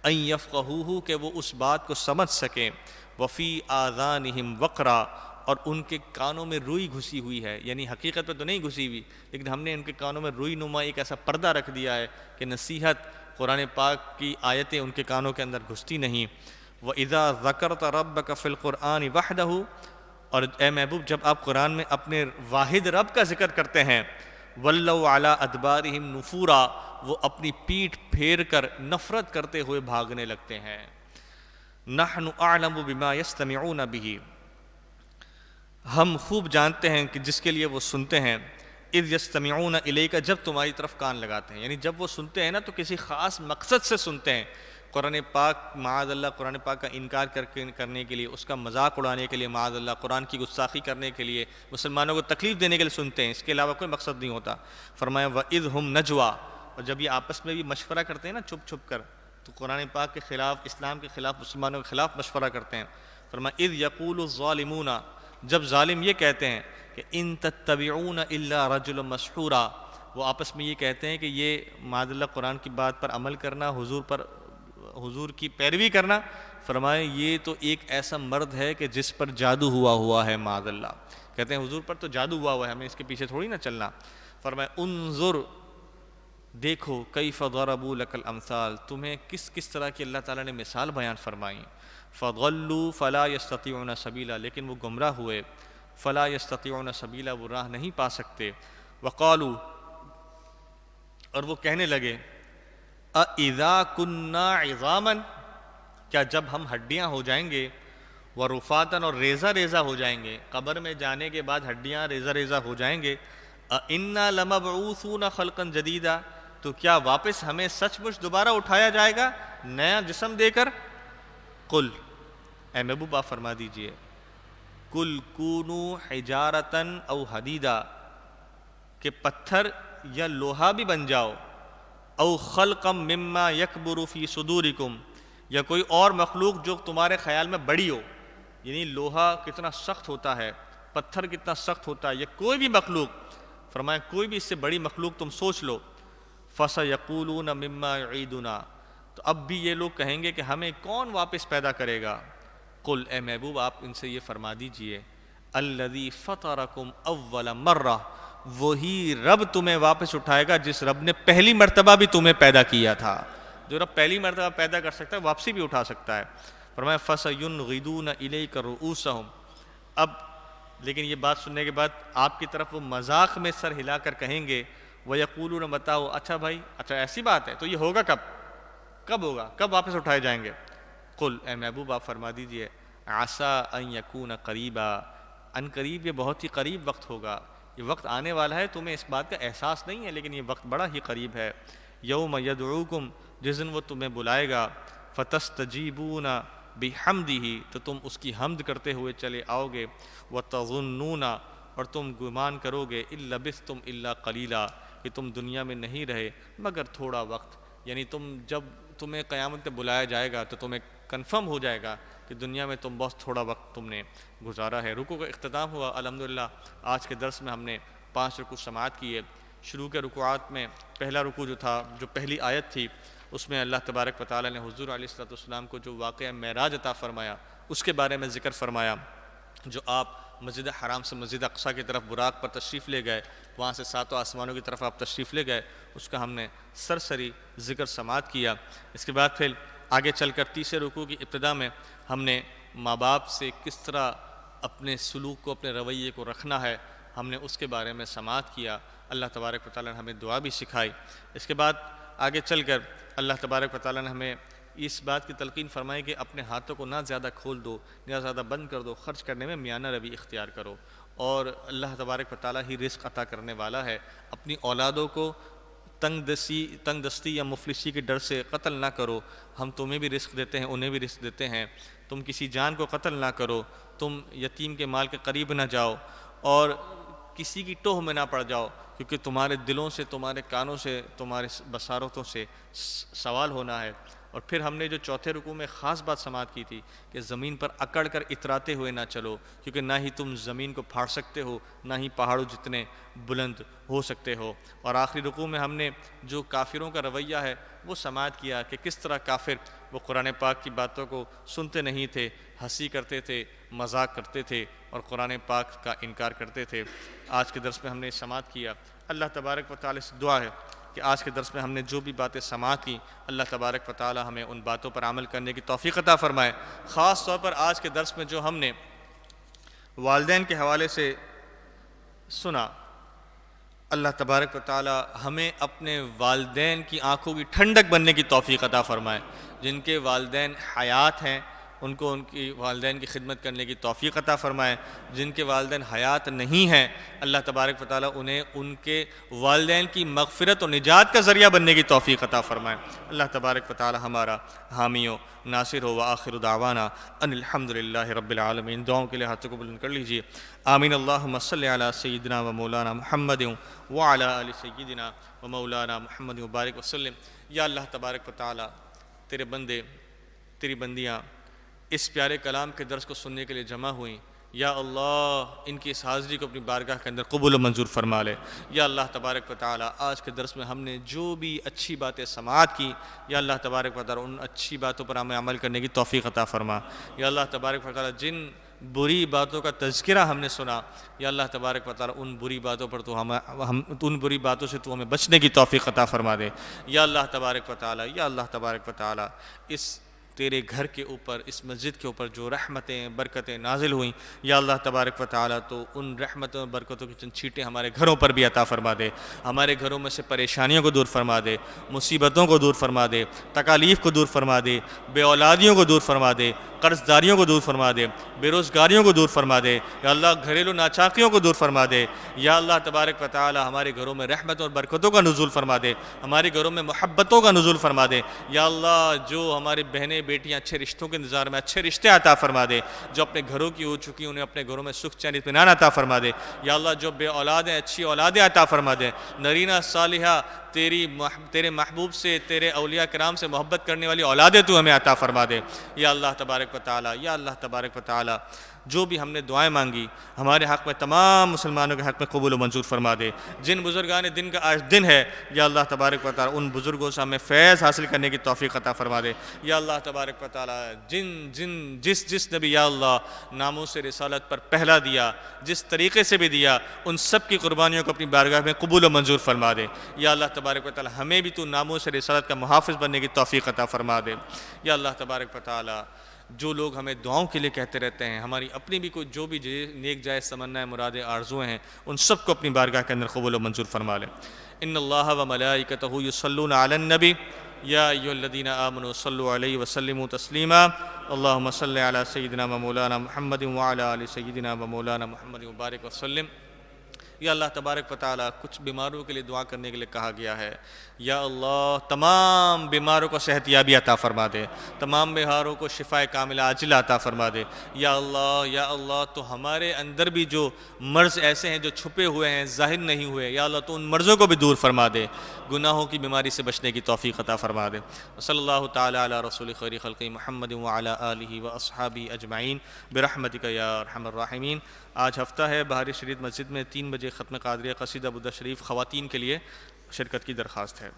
أَن يَفْقَهُوهُ کہ وہ اس بات کو سمجھ سکیں، وَفِي آذَانِهِمْ وَقْرًا اور ان کے کانوں میں روئی گھسی ہوئی ہے، یعنی حقیقت میں تو نہیں گھسی ہوئی لیکن ہم نے ان کے کانوں میں روئی نما ایک ایسا پردہ رکھ دیا ہے کہ نصیحت قرآن پاک کی آیتیں ان کے کانوں کے اندر گھستی نہیں۔ وَإِذَا ذَكَرْتَ رَبَّكَ فِي الْقُرْآنِ وَحْدَهُ اور اے محبوب جب آپ قرآن میں اپنے واحد رب کا ذکر کرتے ہیں، وَلَّوْا عَلَىٰ أَدْبَارِهِمْ نُفُورًا وہ اپنی پیٹھ پھیر کر نفرت کرتے ہوئے بھاگنے لگتے ہیں۔ نَحْنُ أَعْلَمُ بِمَا يَسْتَمِعُونَ بِهِ ہم خوب جانتے ہیں کہ جس کے لیے وہ سنتے ہیں، اذ یستمعون الیک جب تمہاری طرف کان لگاتے ہیں، یعنی جب وہ سنتے ہیں نا تو کسی خاص مقصد سے سنتے ہیں۔ قرآن پاک معاذ اللہ قرآن پاک کا انکار کرنے کے لیے، اس کا مذاق اڑانے کے لیے، معاذ اللہ قرآن کی گستاخی کرنے کے لیے، مسلمانوں کو تکلیف دینے کے لیے سنتے ہیں، اس کے علاوہ کوئی مقصد نہیں ہوتا۔ فرمایا وَإِذْ هُمْ نَجْوَىٰ اور جب یہ آپس میں بھی مشورہ کرتے ہیں نا چھپ چھپ کر، تو قرآن پاک کے خلاف، اسلام کے خلاف، مسلمانوں کے خلاف مشورہ کرتے ہیں۔ فرمایا اذ یقول الظالمون جب ظالم یہ کہتے ہیں کہ ان تتبعون الا رجلا مسحورا وہ آپس میں یہ کہتے ہیں کہ یہ معاذ اللہ قرآن کی بات پر عمل کرنا، حضور کی پیروی کرنا، فرمائے یہ تو ایک ایسا مرد ہے کہ جس پر جادو ہوا ہے، معاذ اللہ کہتے ہیں حضور پر تو جادو ہوا ہے، ہمیں اس کے پیچھے تھوڑی نہ چلنا۔ فرمائے انظر دیکھو کیف ضربوا لک الامثال تمہیں کس کس طرح کی اللہ تعالیٰ نے مثال بیان فرمائی۔ فضلوا فلا يستطيعون سبیلا لیکن وہ گمراہ ہوئے، فلا يستطيعون سبیلا وہ راہ نہیں پا سکتے۔ وقالوا اور وہ کہنے لگے اذا كنا عظاما کیا جب ہم ہڈیاں ہو جائیں گے، ورفاتا اور ریزہ ریزہ ہو جائیں گے، قبر میں جانے کے بعد ہڈیاں ریزہ ریزہ ہو جائیں گے، انا لمبعوثون خلقا جدیدا تو کیا واپس ہمیں سچ مچ دوبارہ اٹھایا جائے گا نیا جسم دے کر؟ قل اے محبوب آپ فرما دیجئے قل کونوا حجارتا او حدیدا کہ پتھر یا لوہا بھی بن جاؤ، او خلقا مما یکبر فی صدورکم یا کوئی اور مخلوق جو تمہارے خیال میں بڑی ہو، یعنی لوہا کتنا سخت ہوتا ہے، پتھر کتنا سخت ہوتا ہے، یا کوئی بھی مخلوق، فرمایا کوئی بھی اس سے بڑی مخلوق تم سوچ لو، فَسَيَقُولُونَ مِمَّا يُعِيدُنَا تو اب بھی یہ لوگ کہیں گے کہ ہمیں کون واپس پیدا کرے گا؟ قل اے محبوب آپ ان سے یہ فرما دیجئے الذی فطرکم اول مرہ، وہی رب تمہیں واپس اٹھائے گا جس رب نے پہلی مرتبہ بھی تمہیں پیدا کیا تھا۔ جو رب پہلی مرتبہ پیدا کر سکتا ہے واپسی بھی اٹھا سکتا ہے۔ فرمایا فَسَيُنْغِضُونَ إِلَيْكَ رُؤُوسَهُمْ، اب لیکن یہ بات سننے کے بعد آپ کی طرف وہ مذاق میں سر ہلا کر کہیں گے وَيَقُولُونَ مَتَىٰ، اچھا بھائی، اچھا ایسی بات ہے تو یہ ہوگا کب؟ کب ہوگا؟ کب واپس اٹھائے جائیں گے؟ قل، اے محبوب آپ فرما دیجئے، عَسَىٰ أَن يَكُونَ قَرِيبًا، ان قریب یہ بہت ہی قریب وقت ہوگا، یہ وقت آنے والا ہے، تمہیں اس بات کا احساس نہیں ہے لیکن یہ وقت بڑا ہی قریب ہے۔ یوم یدعوکم، جس دن وہ تمہیں بلائے گا، فتستجیبون بحمدہ، تو تم اس کی حمد کرتے ہوئے چلے آؤ گے، وتظنون، اور تم گمان کرو گے، ان لبثتم الا قلیلا، کہ تم دنیا میں نہیں رہے مگر تھوڑا وقت، یعنی جب تمہیں قیامت میں بلایا جائے گا تو تمہیں کنفرم ہو جائے گا کہ دنیا میں تم بہت تھوڑا وقت تم نے گزارا ہے۔ رکوع کا اختتام ہوا الحمدللہ۔ آج کے درس میں ہم نے 5 رکوع سماعت کیے۔ شروع کے رکوعات میں پہلا رکوع جو تھا، جو پہلی آیت تھی، اس میں اللہ تبارک و تعالیٰ نے حضور علیہ السلام کو جو واقعہ معراج عطا فرمایا اس کے بارے میں ذکر فرمایا، جو آپ مسجد حرام سے مسجد اقصیٰ کی طرف براق پر تشریف لے گئے، وہاں سے 7 آسمانوں کی طرف آپ تشریف لے گئے، اس کا ہم نے سرسری ذکر سماعت کیا۔ اس کے بعد پھر آگے چل کر تیسرے رکوع کی ابتدا میں ہم نے ماں باپ سے کس طرح اپنے سلوک کو، اپنے رویے کو رکھنا ہے، ہم نے اس کے بارے میں سماعت کیا۔ اللہ تبارک و تعالیٰ نے ہمیں دعا بھی سکھائی۔ اس کے بعد آگے چل کر اللہ تبارک و تعالیٰ نے ہمیں اس بات کی تلقین فرمائی کہ اپنے ہاتھوں کو نہ زیادہ کھول دو، نہ زیادہ بند کر دو، خرچ کرنے میں میانہ روی اختیار کرو، اور اللہ تبارک و تعالیٰ ہی رزق عطا کرنے والا ہے۔ اپنی اولادوں کو تنگ دستی یا مفلسی کے ڈر سے قتل نہ کرو، ہم تمہیں بھی رزق دیتے ہیں، انہیں بھی رزق دیتے ہیں۔ تم کسی جان کو قتل نہ کرو، تم یتیم کے مال کے قریب نہ جاؤ، اور کسی کی ٹوہ میں نہ پڑ جاؤ، کیونکہ تمہارے دلوں سے، تمہارے کانوں سے، تمہارے بصارتوں سے سوال ہونا ہے۔ اور پھر ہم نے جو چوتھے رکوع میں خاص بات سماعت کی تھی کہ زمین پر اکڑ کر اتراتے ہوئے نہ چلو، کیونکہ نہ ہی تم زمین کو پھاڑ سکتے ہو، نہ ہی پہاڑوں جتنے بلند ہو سکتے ہو۔ اور آخری رکوع میں ہم نے جو کافروں کا رویہ ہے وہ سماعت کیا کہ کس طرح کافر وہ قرآن پاک کی باتوں کو سنتے نہیں تھے، ہنسی کرتے تھے، مذاق کرتے تھے اور قرآن پاک کا انکار کرتے تھے۔ آج کے درس میں ہم نے سماعت کیا۔ اللہ تبارک و تعالیٰ سے دعا ہے کہ آج کے درس میں ہم نے جو بھی باتیں سماعت کی، اللہ تبارک و تعالیٰ ہمیں ان باتوں پر عمل کرنے کی توفیق عطا فرمائے۔ خاص طور پر آج کے درس میں جو ہم نے والدین کے حوالے سے سنا، اللہ تبارک و تعالیٰ ہمیں اپنے والدین کی آنکھوں کی ٹھنڈک بننے کی توفیق عطا فرمائے۔ جن کے والدین حیات ہیں ان کو ان کی والدین کی خدمت کرنے کی توفیق عطا فرمائے۔ جن کے والدین حیات نہیں ہیں، اللہ تبارک و تعالیٰ انہیں ان کے والدین کی مغفرت و نجات کا ذریعہ بننے کی توفیق عطا فرمائے۔ اللہ تبارک و تعالیٰ ہمارا حامی و ناصر ہو۔ وآخر دعوانا ان الحمدللہ رب العالمین۔ دعاؤں کے لیے ہاتھوں کو بلند کر لیجئے۔ آمین۔ اللہم صلی علی سیدنا و مولانا محمد وعلی آل سیدنا و مولانا محمد وبارک وسلم۔ یا اللہ تبارک و تعالیٰ، تیرے بندے، تیری بندیاں اس پیارے کلام کے درس کو سننے کے لیے جمع ہوئیں، یا اللہ ان کی اس حاضری کو اپنی بارگاہ کے اندر قبول و منظور فرما لے۔ یا اللہ تبارک و تعالیٰ، آج کے درس میں ہم نے جو بھی اچھی باتیں سماعت کی، یا اللہ تبارک و تعالیٰ ان اچھی باتوں پر ہمیں عمل کرنے کی توفیق عطا فرما۔ یا اللہ تبارک و تعالیٰ جن بری باتوں کا تذکرہ ہم نے سنا، یا اللہ تبارک و تعالیٰ ان بری باتوں پر ان بری باتوں سے تو ہمیں بچنے کی توفیق عطا فرما دے۔ یا اللہ تبارک و تعالیٰ، یا اللہ تبارک و تعالیٰ، اس تیرے گھر کے اوپر، اس مسجد کے اوپر جو رحمتیں برکتیں نازل ہوئیں، یا اللہ تبارک و تعالیٰ تو ان رحمتوں اور برکتوں کی چند چھینٹیں ہمارے گھروں پر بھی عطا فرما دے۔ ہمارے گھروں میں سے پریشانیوں کو دور فرما دے، مصیبتوں کو دور فرما دے، تکالیف کو دور فرما دے، بے اولادیوں کو دور فرما دے، قرض داریوں کو دور فرما دے، بے روزگاریوں کو دور فرما دے، یا اللہ گھریلو ناچاکیوں کو دور فرما دے۔ یا اللہ تبارک و تعالیٰ ہمارے گھروں میں رحمت اور برکتوں کا نزول فرما دے، ہمارے گھروں میں محبتوں کا نزول فرما دے۔ یا اللہ جو ہماری بہنیں بیٹیاں اچھے رشتوں کے انتظار میں، اچھے رشتے عطا فرما دے، جو اپنے گھروں کی ہو چکی انہیں اپنے گھروں میں سکھ چین اطمینان عطا فرما دے۔ یا اللہ جو بے اولاد ہیں اچھی اولادیں عطا فرما دے، نرینہ صالحہ تیرے محبوب سے، تیرے اولیاء کرام سے محبت کرنے والی اولادیں تو ہمیں عطا فرما دے۔ یا اللہ تبارک تبارک و تعالیٰ، یا اللہ تبارک و تعالیٰ جو بھی ہم نے دعائیں مانگی ہمارے حق میں، تمام مسلمانوں کے حق میں قبول و منظور فرما دے۔ جن بزرگان دن کا آج دن ہے یا اللہ تبارک و تعالیٰ ان بزرگوں سے ہمیں فیض حاصل کرنے کی توفیق عطا فرما دے۔ یا اللہ تبارک و تعالیٰ جس نے بھی یا اللہ ناموس رسالت پر پہلا دیا، جس طریقے سے بھی دیا، ان سب کی قربانیوں کو اپنی بارگاہ میں قبول و منظور فرما دے۔ یا اللہ تبارک و تعالیٰ ہمیں بھی تو ناموس رسالت کا محافظ بننے کی توفیق عطا فرما دے۔ یا اللہ تبارک و تعالیٰ جو لوگ ہمیں دعاؤں کے لیے کہتے رہتے ہیں، ہماری اپنی بھی کوئی جو بھی نیک جائز تمنا مرادیں آرزویں ہیں، ان سب کو اپنی بارگاہ کے اندر قبول و منظور فرما لے۔ ان اللہ و ملائکتہ یصلون علی النبی یا ایھا الذین آمنوا صلوا علیہ وسلموا تسلیما اللہم صل علی سیدنا و مولانا محمد وعلی آل سیدنا و مولانا محمد وبارک وسلم۔ یا اللہ تبارک و تعالیٰ کچھ بیماروں کے لیے دعا کرنے کے لیے کہا گیا ہے، یا اللہ تمام بیماروں کو صحت یابی عطا فرما دے، تمام بیماروں کو شفائے کاملہ عاجلہ عطا فرما دے۔ یا اللہ تو ہمارے اندر بھی جو مرض ایسے ہیں جو چھپے ہوئے ہیں، ظاہر نہیں ہوئے، یا اللہ تو ان مرضوں کو بھی دور فرما دے، گناہوں کی بیماری سے بچنے کی توفیق عطا فرما دے۔ صلی اللہ تعالیٰ علی رسول خیر خلق محمد وعلی آلہ واصحابہ اجمعین برحمتک یا ارحم الراحمین۔ آج ہفتہ ہے، بہاری شریف مسجد میں 3 بجے ختم قادریہ قصیدہ بدھ شریف خواتین کے لیے شرکت کی درخواست ہے۔